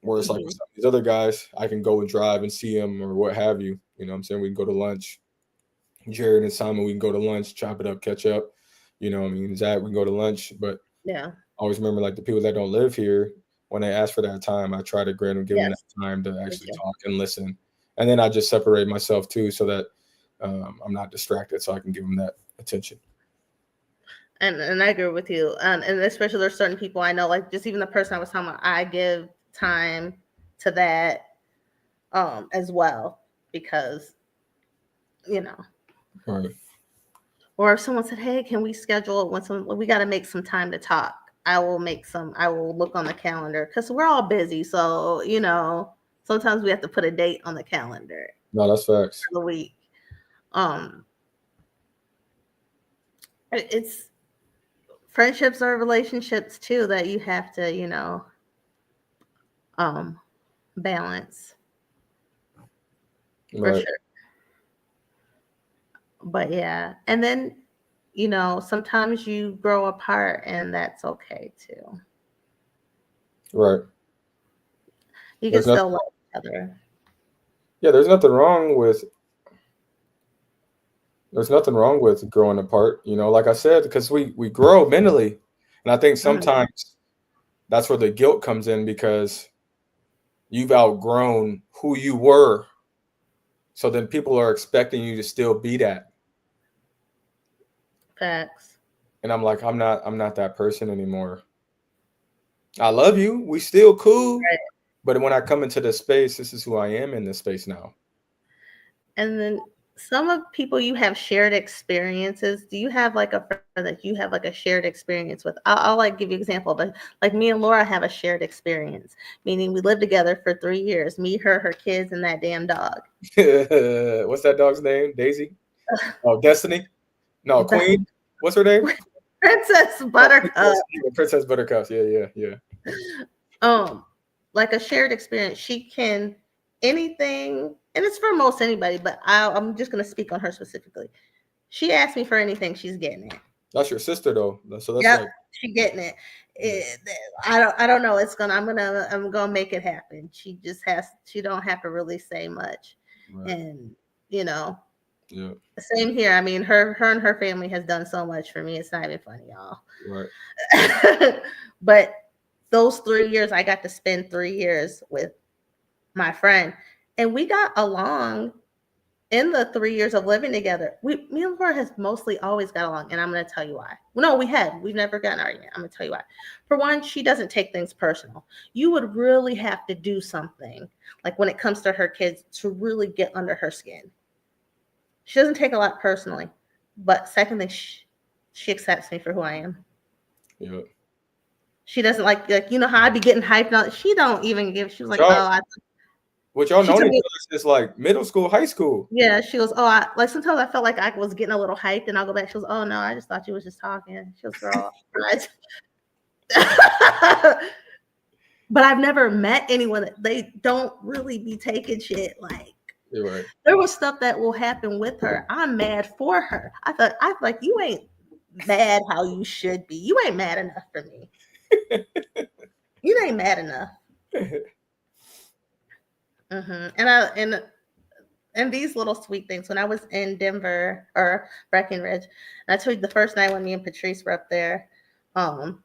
B: Whereas like with
A: Mhm.
B: some of these other guys, I can go and drive and see them or what have you. You know what I'm saying? We can go to lunch. Jared and Simon, we can go to lunch, chop it up, catch up. You know what I mean? Zach, we can go to lunch. But
A: Yeah.
B: I always remember like the people that don't live here, when they ask for that time, I try to grant them, give them that
A: Yes.
B: time to
A: Me
B: actually
A: too.
B: talk and listen. And then I just separate myself too so that I'm not distracted so I can give them that attention.
A: And I agree with you. And especially there's certain people I know, like just even the person I was talking about, I give time to that as well because you know,
B: Right.
A: or if someone said, "Hey, can we schedule when we got to make some time to talk?" I will look on the calendar because we're all busy. So sometimes we have to put a date on the calendar
B: No, that's facts.
A: for the week. Um, it's friendships or relationships too that you have to um balance for
B: Right.
A: sure. But yeah, and then sometimes you grow apart, and that's okay too.
B: Right.
A: You can
B: There's nothing
A: still love each other.
B: yeah, there's nothing wrong with growing apart, you know, like I said, because we grow mentally. And I think
A: Mhm.
B: sometimes that's where the guilt comes in because you've outgrown who you were. So then people are expecting you to still be that.
A: Facts.
B: And I'm like, I'm not that person anymore. I love you. We still cool.
A: Right.
B: But when I come into this space, this is who I am in this space now.
A: And then some of people you have shared experiences. Do you have like a friend that you have like a shared experience with? I'll like give you an example, but like me and Laura have a shared experience, meaning we lived together for 3 years. Me, her kids, and that damn dog.
B: What's that dog's name? Daisy? Oh, Destiny? No,
A: The
B: Queen. What's her name?
A: Princess
B: Oh,
A: Buttercup.
B: Princess. Yeah, Princess Buttercup. Yeah, yeah, yeah.
A: Um, like a shared experience. She can anything, and it's for most anybody, but I'm just gonna speak on her specifically. She asked me for anything, she's getting it.
B: That's your sister though. So that's
A: Yep,
B: like,
A: she getting it.
B: yeah,
A: It I don't know. I'm gonna make it happen. She don't have to really say much.
B: right,
A: And you know,
B: yeah,
A: same here. I mean, her and her family has done so much for me. It's not even funny, y'all.
B: right,
A: But those 3 years, I got to spend 3 years with my friend, and we got along in the 3 years of living together. Me and Laura has mostly always got along, and I'm going to tell you why. Well, no, we've never got an argument. I'm going to tell you why. For one, she doesn't take things personal. You would really have to do something, like when it comes to her kids, to really get under her skin. She doesn't take a lot personally, but secondly, she accepts me for who I am.
B: yeah.
A: She doesn't like how I be getting hyped on. She don't even give. She was like,
B: Y'all,
A: oh,
B: what y'all
A: she
B: known
A: took
B: each
A: me.
B: other since like middle school, high school.
A: Yeah, she goes, oh, like sometimes I felt like I was getting a little hyped, and I'll go back. She goes, oh no, I just thought you was just talking. She goes, girl, but I've never met anyone that they don't really be taking shit. Like
B: You're right.
A: there was stuff that will happen with her. I'm mad for her. I like you ain't mad how you should be. You ain't mad enough for me. You ain't mad enough. And these little sweet things. When I was in Denver or Breckenridge, and I told you the first night when me and Patrice were up there, um,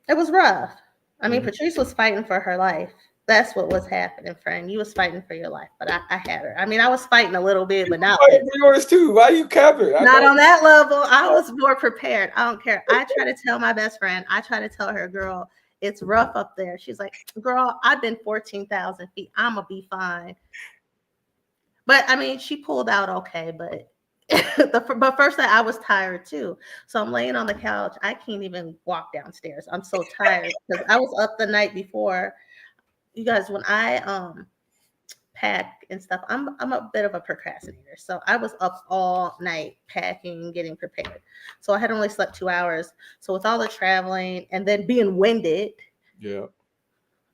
A: it was rough. I mean,
B: Mhm.
A: Patrice was fighting for her life. That's what was happening, friend. You was fighting for your life, but I had her. I mean, I was fighting a little bit, but not
B: Fighting
A: like
B: for yours too. Why you capping? I
A: not
B: know.
A: on that level. I was more prepared. I don't care. I try to tell my best friend. I try to tell her, girl, it's rough up there. She's like, girl, I've been 14,000 feet. I'm gonna be fine. But I mean, she pulled out okay. But but first I was tired too. So I'm laying on the couch. I can't even walk downstairs. I'm so tired because I was up the night before. You guys, when I pack and stuff, I'm a bit of a procrastinator. So I was up all night packing, getting prepared. So I had only slept 2 hours. So with all the traveling and then being winded,
B: Yeah.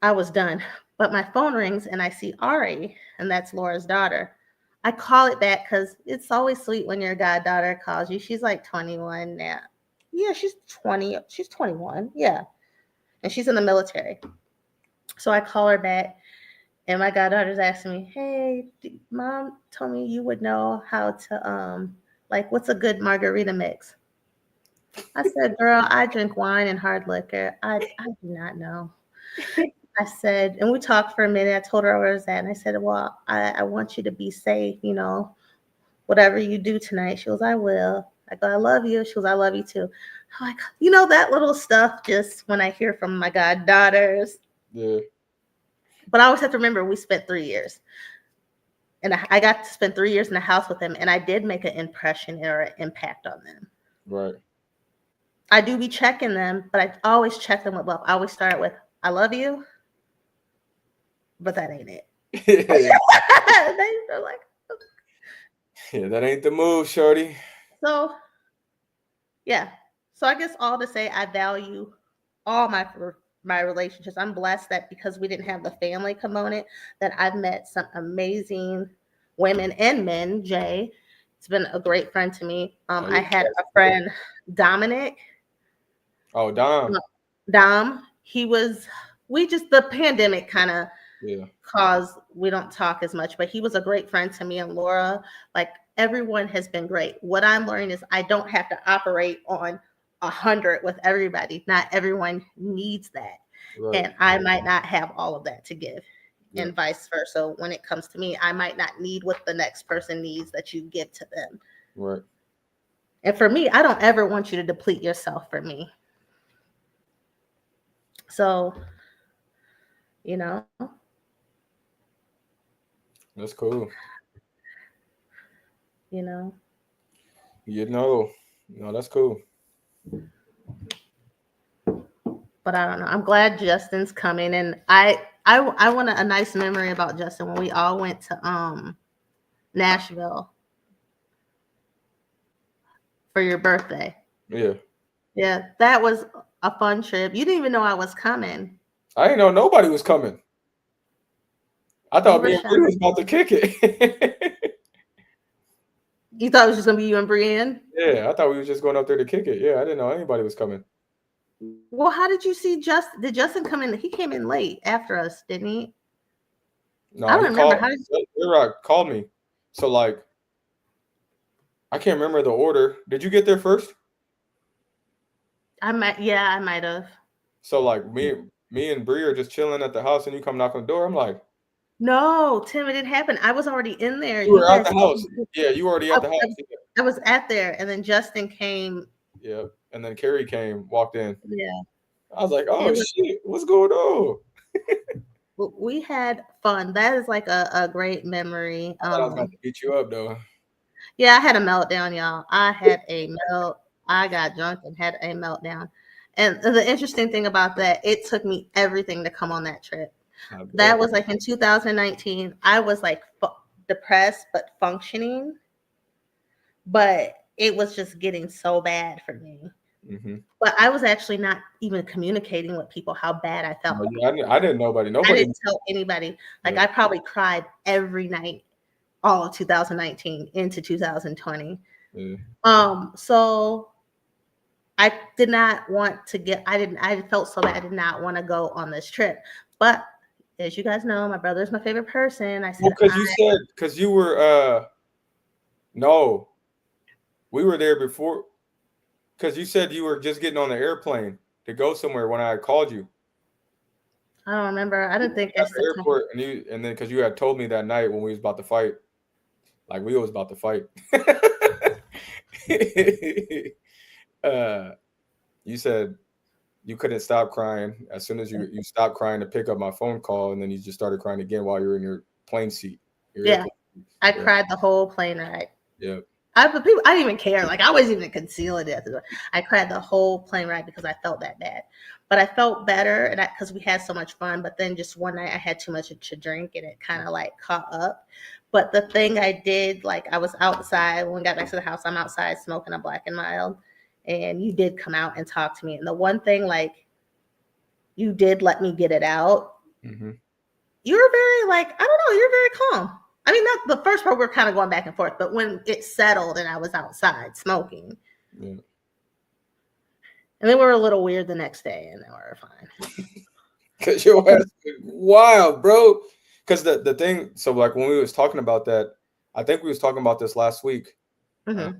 A: I was done. But my phone rings and I see Ari, and that's Laura's daughter. I call it back because it's always sweet when your goddaughter calls you. She's like 21 now. Yeah, she's 20. She's 21. Yeah. And she's in the military. So I call her back, and my goddaughter's asking me, "Hey, mom told me you would know how to like what's a good margarita mix?" I said, "Girl, I drink wine and hard liquor. I do not know." I said, and we talked for a minute. I told her where I was at, and I said, "Well, I want you to be safe, you know, whatever you do tonight." She goes, "I will." I go, "I love you." She goes, "I love you too." I'm like, you know, that little stuff just when I hear from my goddaughters.
B: Yeah.
A: But I always have to remember we spent 3 years. And I got to spend 3 years in the house with them, and I did make an impression or an impact on them.
B: Right.
A: I do be checking them, but I always check them with love. I always start with, "I love you," but that ain't it. They're like,
B: Yeah, that ain't the move, shorty.
A: so yeah. So I guess all to say, I value all my relationships. I'm blessed that because we didn't have the family component, that I've met some amazing women and men. Jay, it's been a great friend to me.
B: Oh,
A: I
B: yeah.
A: had a friend, Dominic.
B: Oh, Dom.
A: Dom, the pandemic kind of
B: Yeah.
A: caused we don't talk as much, but he was a great friend to me and Laura. Like everyone has been great. What I'm learning is I don't have to operate on 100 with everybody. Not everyone needs that.
B: Right.
A: And I might not have all of that to give.
B: Yeah.
A: And vice versa. When it comes to me, I might not need what the next person needs that you give to them.
B: Right.
A: And for me, I don't ever want you to deplete yourself for me. So, you know,
B: That's cool.
A: you know.
B: No, that's cool.
A: But I don't know. I'm glad Justin's coming, and I want a nice memory about Justin when we all went to Nashville for your birthday.
B: Yeah.
A: Yeah, that was a fun trip. You didn't even know I was coming.
B: I didn't know nobody was coming. I
A: You
B: thought
A: were
B: me and
A: shy.
B: Bree was about to kick it.
A: You thought it was just gonna be you and Brienne?
B: Yeah, I thought we was just going up there to kick it. Yeah, I didn't know anybody was coming.
A: Well, how did you see Justin? Did Justin come in? He came in late after us, didn't he? I
B: No,
A: don't
B: he
A: remember.
B: called.
A: How did
B: Rock called me. So like, I can't remember the order. Did you get there first?
A: I might? Yeah, I might have.
B: So like, me and Bree are just chilling at the house, and you come knock on the door. I'm like,
A: No, Tim, it didn't happen. I was already in there.
B: you
A: You
B: were at
A: guys,
B: the house. Yeah, you were already
A: I,
B: at the house.
A: I was at there, and then Justin came.
B: Yeah, and then Carrie walked in.
A: Yeah,
B: I was like, oh
A: it was.
B: shit, what's going on?
A: We had fun. That is like a great memory.
B: I thought I was about to beat you up though.
A: Yeah, I had a meltdown, y'all. I had a melt. I got drunk and had a meltdown. And the interesting thing about that, it took me everything to come on that trip. That was like in 2019. I was like depressed but functioning, but it was just getting so bad for me.
B: Mm-hmm.
A: But I was actually not even communicating with people how bad I felt.
B: Oh, yeah, I didn't nobody.
A: I didn't tell anybody. Like
B: Yeah.
A: I probably cried every night all of 2019 into 2020.
B: Yeah.
A: So I did not want to I felt so bad. I did not want to go on this trip. But as you guys know, my brother is my favorite person. I said,
B: Well, because you were no, we were there before. Because you said you were just getting on the airplane to go somewhere when I called you.
A: I don't remember. I didn't think
B: at the airport, and then because you had told me that night when we was about to fight, like we was about to fight. You said you couldn't stop crying as soon as you stopped crying to pick up my phone call, and then you just started crying again while you were in your plane seat.
A: I cried the whole plane ride.
B: Yeah.
A: I didn't even care. Like I wasn't even concealing it. I cried the whole plane ride because I felt that bad. But I felt better, and because we had so much fun. But then just one night I had too much to drink, and it kind of like caught up. But the thing I did, like I was outside when we got back to the house. I'm outside smoking a Black and Mild, and you did come out and talk to me. And the one thing, like, you did let me get it out.
B: Mm-hmm.
A: You were very like, I don't know, you're very calm. I mean, not the first part, we're kind of going back and forth, but when it settled and I was outside smoking,
B: yeah.
A: And then we were a little weird the next day, and then we were fine.
B: Cause your ass is wild, bro. Cause the thing, so like when we was talking about that, I think we was talking about this last week, uh,
A: Hmm.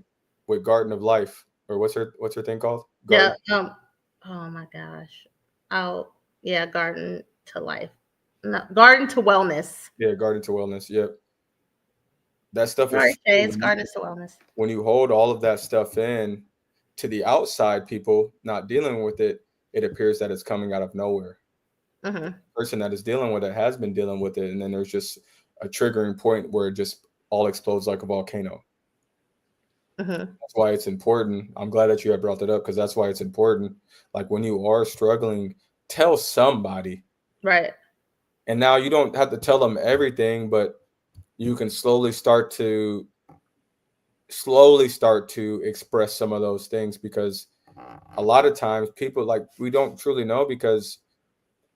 B: with Garden of Life, or what's her thing called? Garden.
A: Yeah. Oh my gosh. Oh yeah. Garden to life. No, garden to wellness.
B: Yeah, Garden to Wellness. Yep, that stuff is
A: Sorry, Shay.
B: true.
A: It's garden to wellness.
B: When you hold all of that stuff in to the outside people not dealing with it, it appears that it's coming out of nowhere.
A: Hmm.
B: Person that is dealing with it has been dealing with it, and then there's just a triggering point where it just all explodes like a volcano.
A: Hmm.
B: That's why it's important. I'm glad that you had brought that up because that's why it's important. Like when you are struggling, tell somebody.
A: Right.
B: And now you don't have to tell them everything, but you can slowly start to express some of those things, because a lot of times people, like, we don't truly know, because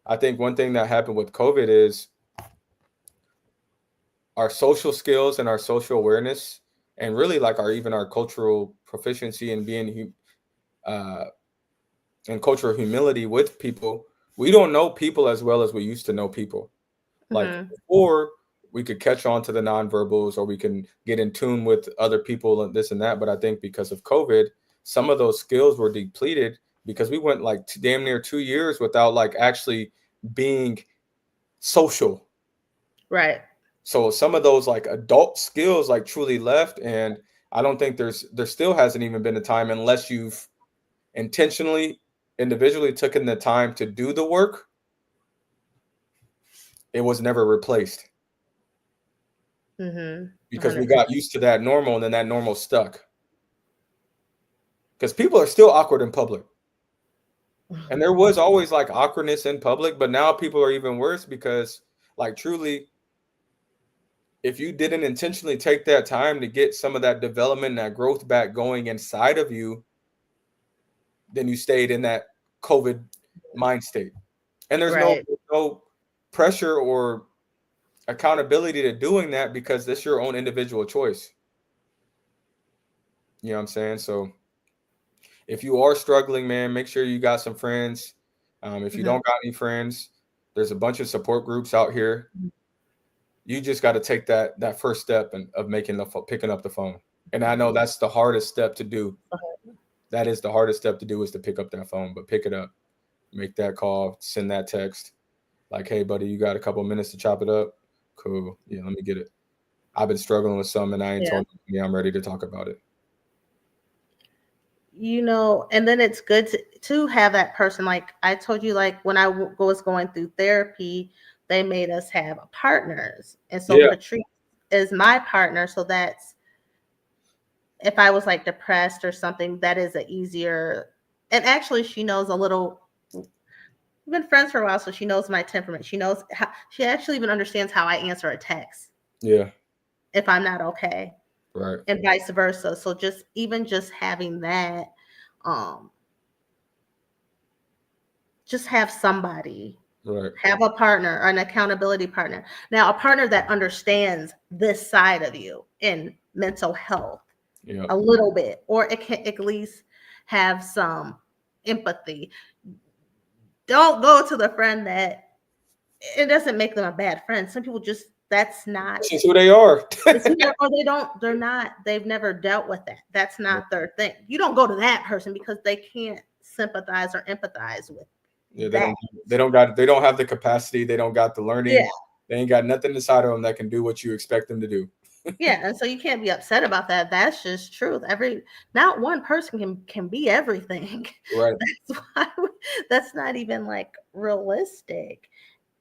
B: I think one thing that happened with COVID is our social skills and our social awareness, and really like our cultural proficiency in being uh, and cultural humility with people. We don't know people as well as we used to know people. Like
A: Hmm.
B: before, we could catch on to the nonverbals, or we can get in tune with other people and this and that. But I think because of COVID, some of those skills were depleted, because we went like damn near 2 years without like actually being social.
A: Right.
B: So some of those like adult skills like truly left. And I don't think there still hasn't even been a time, unless you've intentionally individually taken the time to do the work, it was never replaced,
A: Hmm.
B: because we
A: 100%.
B: got used to that normal, and then that normal stuck. Because people are still awkward in public. And there was always like awkwardness in public, but now people are even worse, because like truly, if you didn't intentionally take that time to get some of that development and that growth back going inside of you, then you stayed in that COVID mind state. And there's
A: Right.
B: no pressure or accountability to doing that, because that's your own individual choice. You know what I'm saying? So if you are struggling, man, make sure you got some friends. If you
A: Hmm.
B: don't got any friends, there's a bunch of support groups out here. You just got to take that first step of picking up the phone. And I know that's the hardest step to do. That is the hardest step to do, is to pick up that phone, but pick it up, make that call, send that text. Like, hey, buddy, you got a couple minutes to chop it up? Cool. Yeah, let me get it. I've been struggling with some, and I ain't
A: Yeah.
B: told me I'm ready to talk about it.
A: And then it's good to have that person. Like I told you, like when was going through therapy, they made us have partners. And so
B: Yeah.
A: Patrice is my partner. So that's, if I was like depressed or something, that is a easier, and actually she knows a little, we've been friends for a while, so she knows my temperament. She knows how, she actually even understands how I answer a text
B: Yeah.
A: if I'm not okay,
B: Right.
A: and vice versa. So just having that, um, just have somebody,
B: Right.
A: have a partner, an accountability partner. Now, a partner that understands this side of you in mental health
B: Yeah.
A: a little bit, or it can at least have some empathy. Don't go to the friend that, it doesn't make them a bad friend. Some people just, that's not,
B: That's just who they are.
A: it's either, or they're not, they've never dealt with that. That's not their thing. You don't go to that person because they can't sympathize or empathize with
B: Yeah, they
A: that.
B: don't they don't have the capacity, they don't got the
A: Yeah.
B: learning, they ain't got nothing inside of them that can do what you expect them to do.
A: Yeah, and so you can't be upset about that. That's just truth. Not one person can be everything.
B: Right.
A: That's why that's not even like realistic.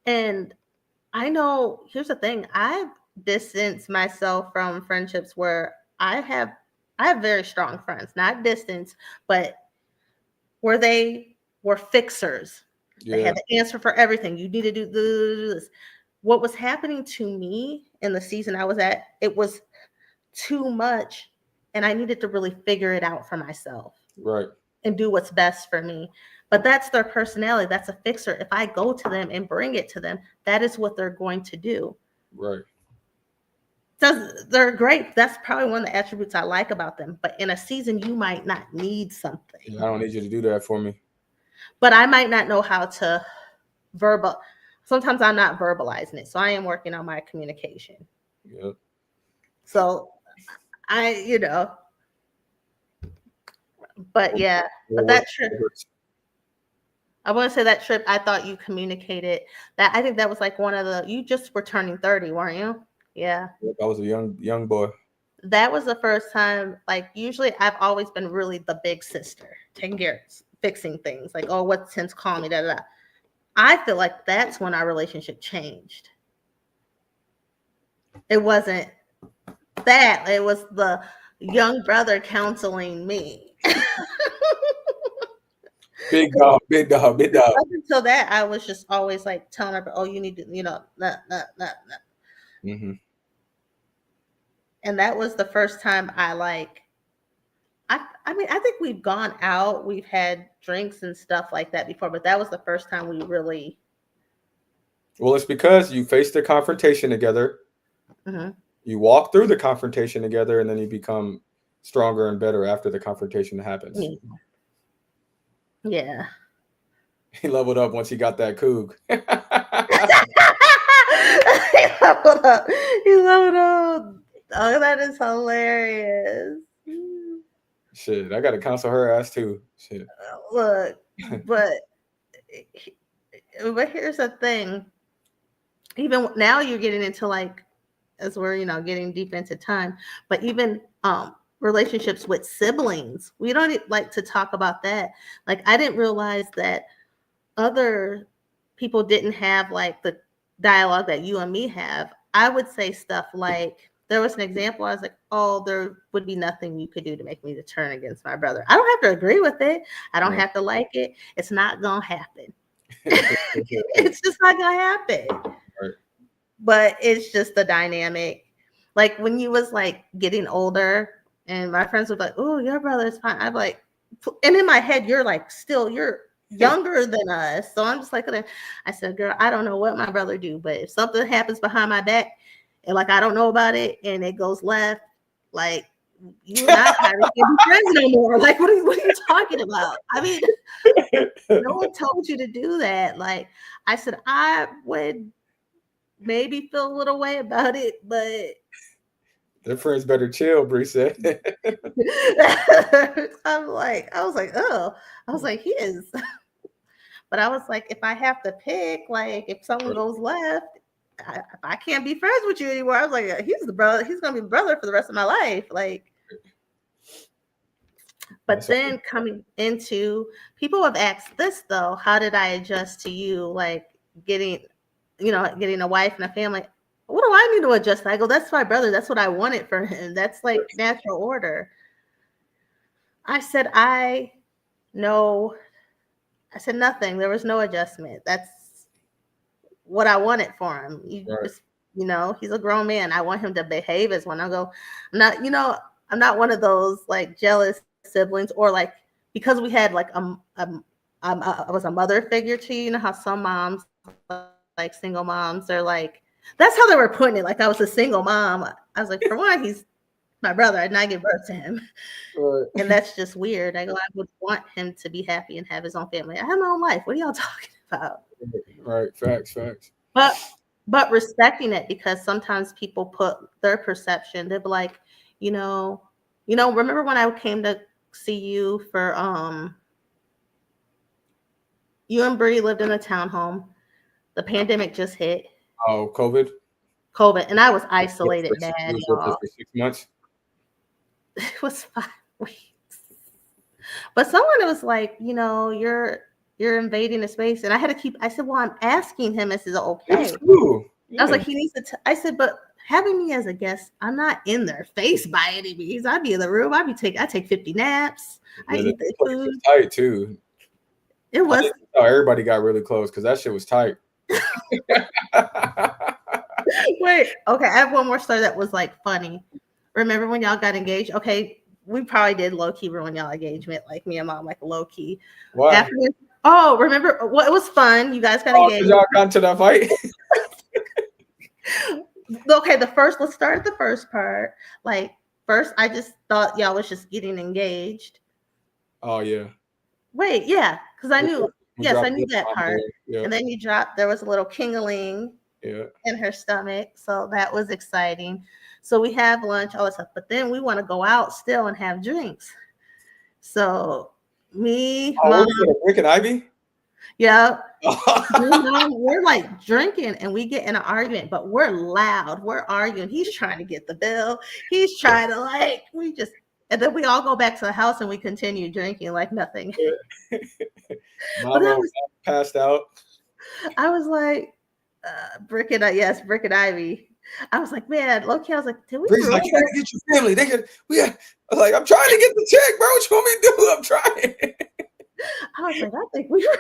A: And I know, here's the thing. I've distanced myself from friendships where I have very strong friends, not distance, but where they were fixers. They
B: Yeah.
A: had the answer for everything. You need to do this. What was happening to me in the season I was at, it was too much, and I needed to really figure it out for myself
B: Right.
A: and do what's best for me. But that's their personality. That's a fixer. If I go to them and bring it to them, that is what they're going to do.
B: Right.
A: They're great. That's probably one of the attributes I like about them. But in a season, you might not need
B: Yeah, I
A: something.
B: don't need you to do that for me.
A: But I might not know how to verbal. Sometimes I'm not verbalizing it. So I am working on my communication.
B: Yep.
A: So I, but yeah,
B: We'll
A: but
B: work
A: that trip,
B: towards-
A: I want to say that trip, I thought you communicated that. I think that was like you just were turning 30, weren't you? Yeah.
B: I was a young boy.
A: That was the first time, like, usually I've always been really the big sister, taking care, fixing things. Like, oh, what's Tim's calling me, da, da, da. I feel like that's when our relationship changed. It wasn't that, it was the young brother counseling me.
B: Big dog, big dog, big dog.
A: Up until that, I was just always like telling her, oh, you need to, nah, nah, nah, nah.
B: Mm-hmm.
A: And that was the first time I mean, I think we've gone out, we've had drinks and stuff like that before, but that was the first time we really.
B: Well, it's because you face the confrontation together.
A: Mm-hmm.
B: You walk through the confrontation together, and then you become stronger and better after the confrontation happens.
A: Yeah.
B: He leveled up once he got that coog.
A: He leveled up. He leveled up. Oh, that is hilarious.
B: Shit, I got to counsel her ass too. Shit.
A: Look, but here's the thing. Even now, you're getting into like, as we're getting deep into time, but even relationships with siblings, we don't like to talk about that. Like, I didn't realize that other people didn't have like the dialogue that you and me have. I would say stuff like, there was an example, I was like, oh, there would be nothing you could do to make me to turn against my brother. I don't have to agree with it. I don't have to like it. It's not gonna happen. It's just not gonna happen.
B: Right.
A: But it's just the dynamic. Like when you was like getting older and my friends would be like, oh, your brother's fine. I'm like, and in my head, you're like, still, you're younger than us. So I'm just like, I said, girl, I don't know what my brother do, but if something happens behind my back and like I don't know about it and it goes left, like you and I probably can't be friends no more. Like, what are you talking about? I mean, no one told you to do that. Like I said, I would maybe feel a little way about it, but
B: their friends better chill, Bree said.
A: I was like, oh, I was like, he is. But I was like, if I have to pick, like if someone goes left, I can't be friends with you anymore. I was like, he's the brother. He's gonna be the brother for the rest of my life. Like, but then coming into, people have asked this though, how did I adjust to you? Like getting a wife and a family. What do I need to adjust? I go, that's my brother. That's what I wanted for him. That's like natural order. I said, nothing. There was no adjustment. That's what I wanted for him. He's a grown man. I want him to behave as one. I go, I'm not one of those like jealous siblings or like, because we had like I was a mother figure to you. You know how some moms, like single moms, are like, that's how they were putting it. Like I was a single mom. I was like, for one, he's my brother. I did not give birth to him. Right. And that's just weird. I would want him to be happy and have his own family. I have my own life. What are y'all talking about?
B: Right. Facts.
A: But respecting it, because sometimes people put their perception, they'll be like, remember when I came to see you for you and Bree lived in a townhome. The pandemic just hit.
B: Oh, COVID,
A: and I was isolated bad, y'all.
B: For 6 months.
A: It was 5 weeks. But someone was like, you're invading the space. And I said, well, I'm asking him, is it okay? Yeah. I was like, he needs to, I said, but having me as a guest, I'm not in their face by any means. I'd be in the room. I take 50 naps. I eat the food.
B: It was tight too.
A: It was.
B: Everybody got really close because that shit was tight.
A: Wait, okay. I have one more story that was like funny. Remember when y'all got engaged? Okay, we probably did low key ruin y'all engagement, like me and mom, like low key.
B: What?
A: Remember? Well, it was fun. You guys got engaged.
B: Y'all got into that fight.
A: Okay, let's start at the first part. Like, first, I just thought y'all was just getting engaged.
B: Oh yeah.
A: Wait, yeah, because I knew Yes, I
B: dropped
A: knew
B: the
A: that
B: bomb
A: part.
B: there.
A: And then you dropped, there was a little king-a-ling
B: Yeah.
A: in her stomach. So that was exciting. So we have lunch, all this stuff. But then we want to go out still and have drinks. So me,
B: Oh,
A: mom,
B: what was it, a brick and ivy?
A: yeah, me, mom, we're like drinking and we get in an argument, but we're loud. We're arguing. He's trying to get the bill. He's trying to and then we all go back to the house and we continue drinking like nothing. But
B: Mama passed out.
A: I was like, brick and ivy. I was like, man, low-key, I was like, did we
B: Bree's like,
A: ruin
B: you gotta get your family. I was like, I'm trying to get the check, bro. What you want me to do? I'm trying.
A: I was like, I think we were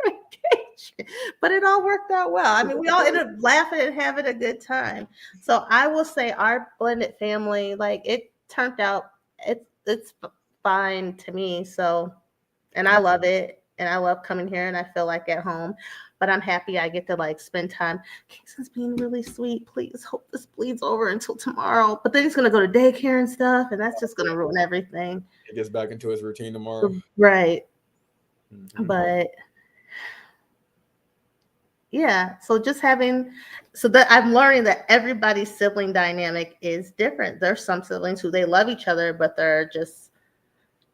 A: engaged, but it all worked out well. I mean, we all ended up laughing and having a good time. So I will say our blended family, like it turned out, it's fine to me. So, and I love it, and I love coming here, and I feel like at home. But I'm happy I get to like spend time. Kingston's being really sweet. Please hope this bleeds over until tomorrow. But then he's gonna go to daycare and stuff, and that's just gonna ruin everything.
B: He gets back into his routine tomorrow.
A: Right.
B: Mm-hmm.
A: But yeah, so that I'm learning that everybody's sibling dynamic is different. There's some siblings who they love each other, but they're just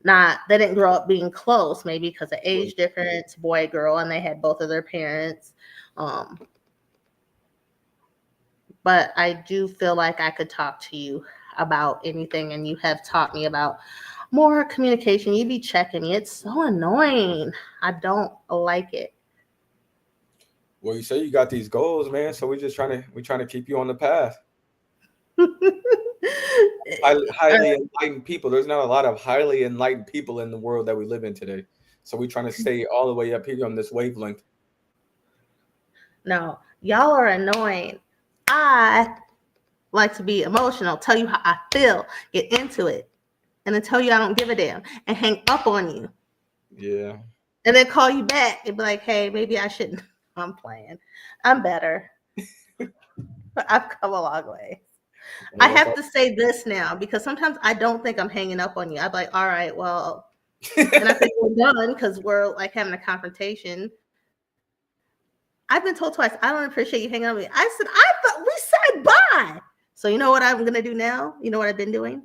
A: they didn't grow up being close, maybe because of age difference, boy, girl, and they had both of their parents. But I do feel like I could talk to you about anything, and you have taught me about more communication. You be checking me. It's so annoying. I don't like it.
B: Well, you say you got these goals, man. So we're trying to keep you on the path. Highly enlightened people. There's not a lot of highly enlightened people in the world that we live in today. So we're trying to stay all the way up here on this wavelength.
A: No, y'all are annoying. I like to be emotional, tell you how I feel, get into it, and then tell you I don't give a damn and hang up on you.
B: Yeah.
A: And then call you back and be like, hey, maybe I shouldn't. I'm playing. I'm better. I've come a long way. I have to say this now because sometimes I don't think I'm hanging up on you. I'm like, all right, well, and I think we're done because we're like having a confrontation. I've been told twice, I don't appreciate you hanging out with me. I said, I thought we said bye. So you know what I'm going to do now? You know what I've been doing?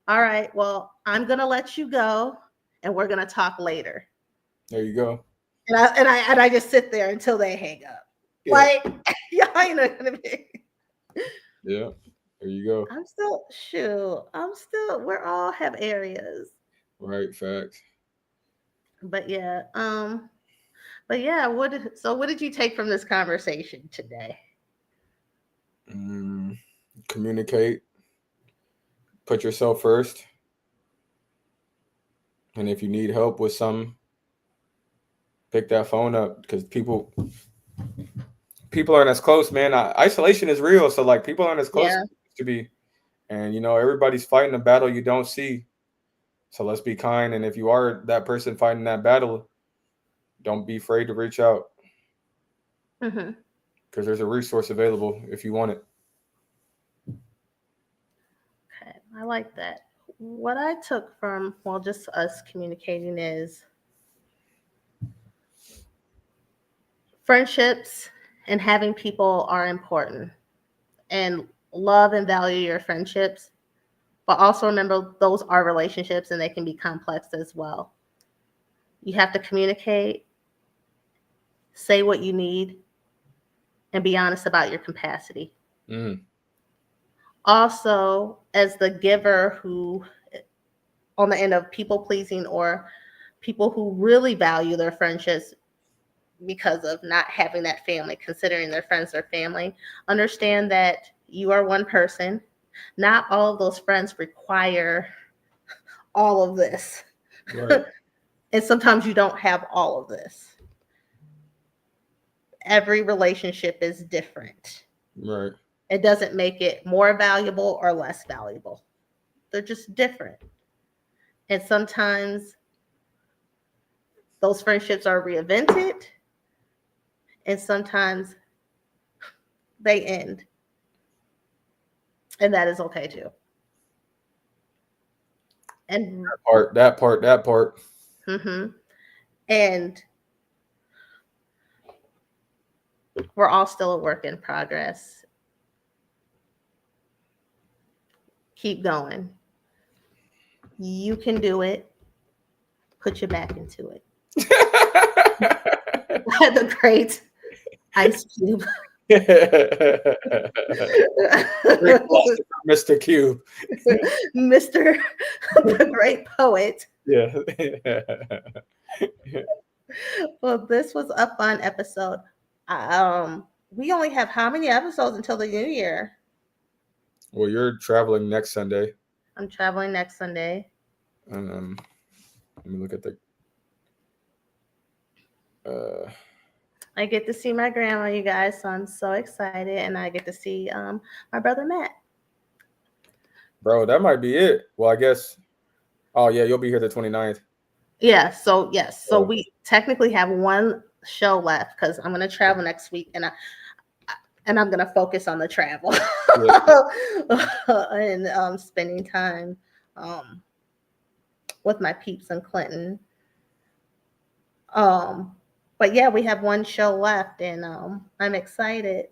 A: All right, well, I'm going to let you go and we're going to talk later.
B: There you go.
A: And I just sit there until they hang up. Yeah. Like, y'all ain't going to be.
B: Yeah, there you go.
A: We all have areas.
B: Right, facts.
A: But yeah, what did you take from this conversation today?
B: Communicate. Put yourself first. And if you need help with something, pick that phone up because people aren't as close, man. Isolation is real. So like people aren't as close as they used to be. And you know, everybody's fighting a battle you don't see. So let's be kind. And if you are that person fighting that battle, don't be afraid to reach out. Because there's a resource available if you want it.
A: Okay, I like that. What I took from, just us communicating is friendships and having people are important. And love and value your friendships. But also remember, those are relationships and they can be complex as well. You have to communicate, say what you need, and be honest about your capacity. Also, as the giver who, on the end of people pleasing or people who really value their friendships because of not having that family, considering their friends their family, understand that you are one person. Not all of those friends require all of this. Right. And sometimes you don't have all of this. Every relationship is different.
B: Right.
A: It doesn't make it more valuable or less valuable. They're just different. And sometimes those friendships are reinvented, and sometimes they end. And that is okay too. And
B: that part.
A: Mm-hmm. And We're all still a work in progress. Keep going. You can do it. Put your back into it. The great Ice Cube.
B: Mr. Cube.
A: Mr. the great poet.
B: Yeah.
A: Well, this was a fun episode. We only have how many episodes until the new year?
B: Well, you're traveling next Sunday.
A: I'm traveling next Sunday.
B: Let me look at the.
A: I get to see my grandma, you guys, so I'm so excited, and I get to see my brother Matt.
B: Bro, that might be it. Well, I guess. Oh yeah, you'll be here the 29th.
A: Yeah. So yes. So we technically have one show left because I'm gonna travel next week, and I'm gonna focus on the travel and spending time with my peeps in Clinton. But yeah, we have one show left, and I'm excited.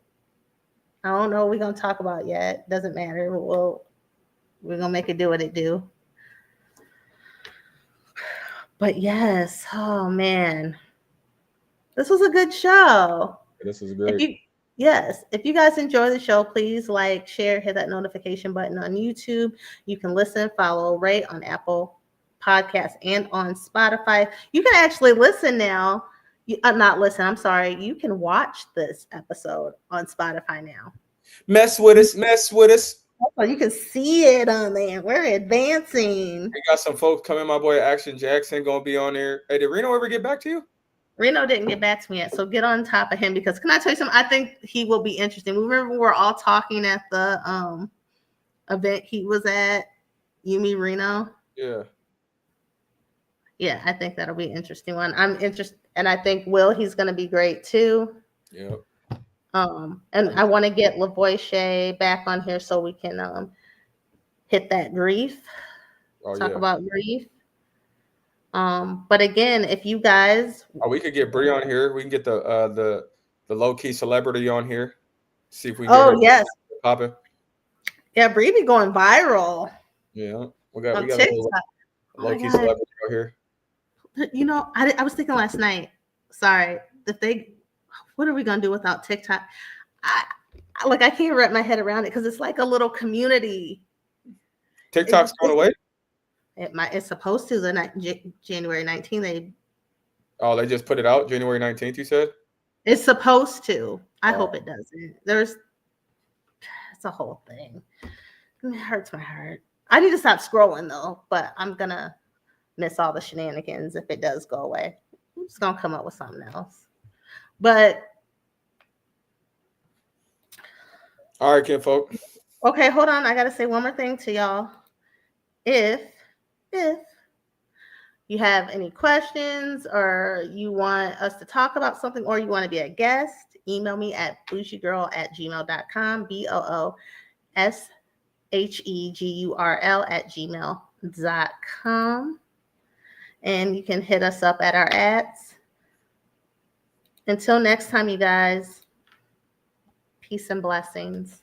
A: I don't know what we're gonna talk about yet. Doesn't matter. We're gonna make it do what it do. But yes, oh man, this was a good show.
B: This is great.
A: If you guys enjoy the show, please like, share, hit that notification button on YouTube. You can listen, follow, rate on Apple Podcasts and on Spotify. You can actually listen now. Not listen, I'm sorry. You can watch this episode on Spotify now.
B: Mess with us.
A: Oh, you can see it on there. We're advancing.
B: We got some folks coming. My boy Action Jackson gonna be on there. Hey, did Reno ever get back to you?
A: Reno didn't get back to me yet, so get on top of him, because can I tell you something? I think he will be interesting. Remember, we were all talking at the event he was at, Yumi Reno. Yeah, I think that'll be an interesting one. I'm interested, and I think he's going to be great too.
B: Yeah.
A: And I want to get Lavoie back on here so we can hit that grief. Talk about grief. But again, if you guys,
B: we could get Bree on here. We can get the low key celebrity on here. See if we can.
A: Oh yes,
B: popping.
A: Yeah, Bree be going viral.
B: Yeah, we got a low key celebrity out here.
A: You know, I was thinking last night. Sorry, what are we gonna do without TikTok? I can't wrap my head around it because it's like a little community.
B: TikTok's going away.
A: It's supposed to January 19th. They
B: just put it out January 19th. You said
A: it's supposed to. I hope it doesn't. It's a whole thing. It hurts my heart. I need to stop scrolling though, but I'm gonna miss all the shenanigans if it does go away. I'm just gonna come up with something else. But
B: all right, kinfolk.
A: Okay, hold on. I gotta say one more thing to y'all. If you have any questions, or you want us to talk about something, or you want to be a guest, email me at bougiegirl@gmail.com, BOOSHEGURL@gmail.com. And you can hit us up at our ads. Until next time, you guys, peace and blessings.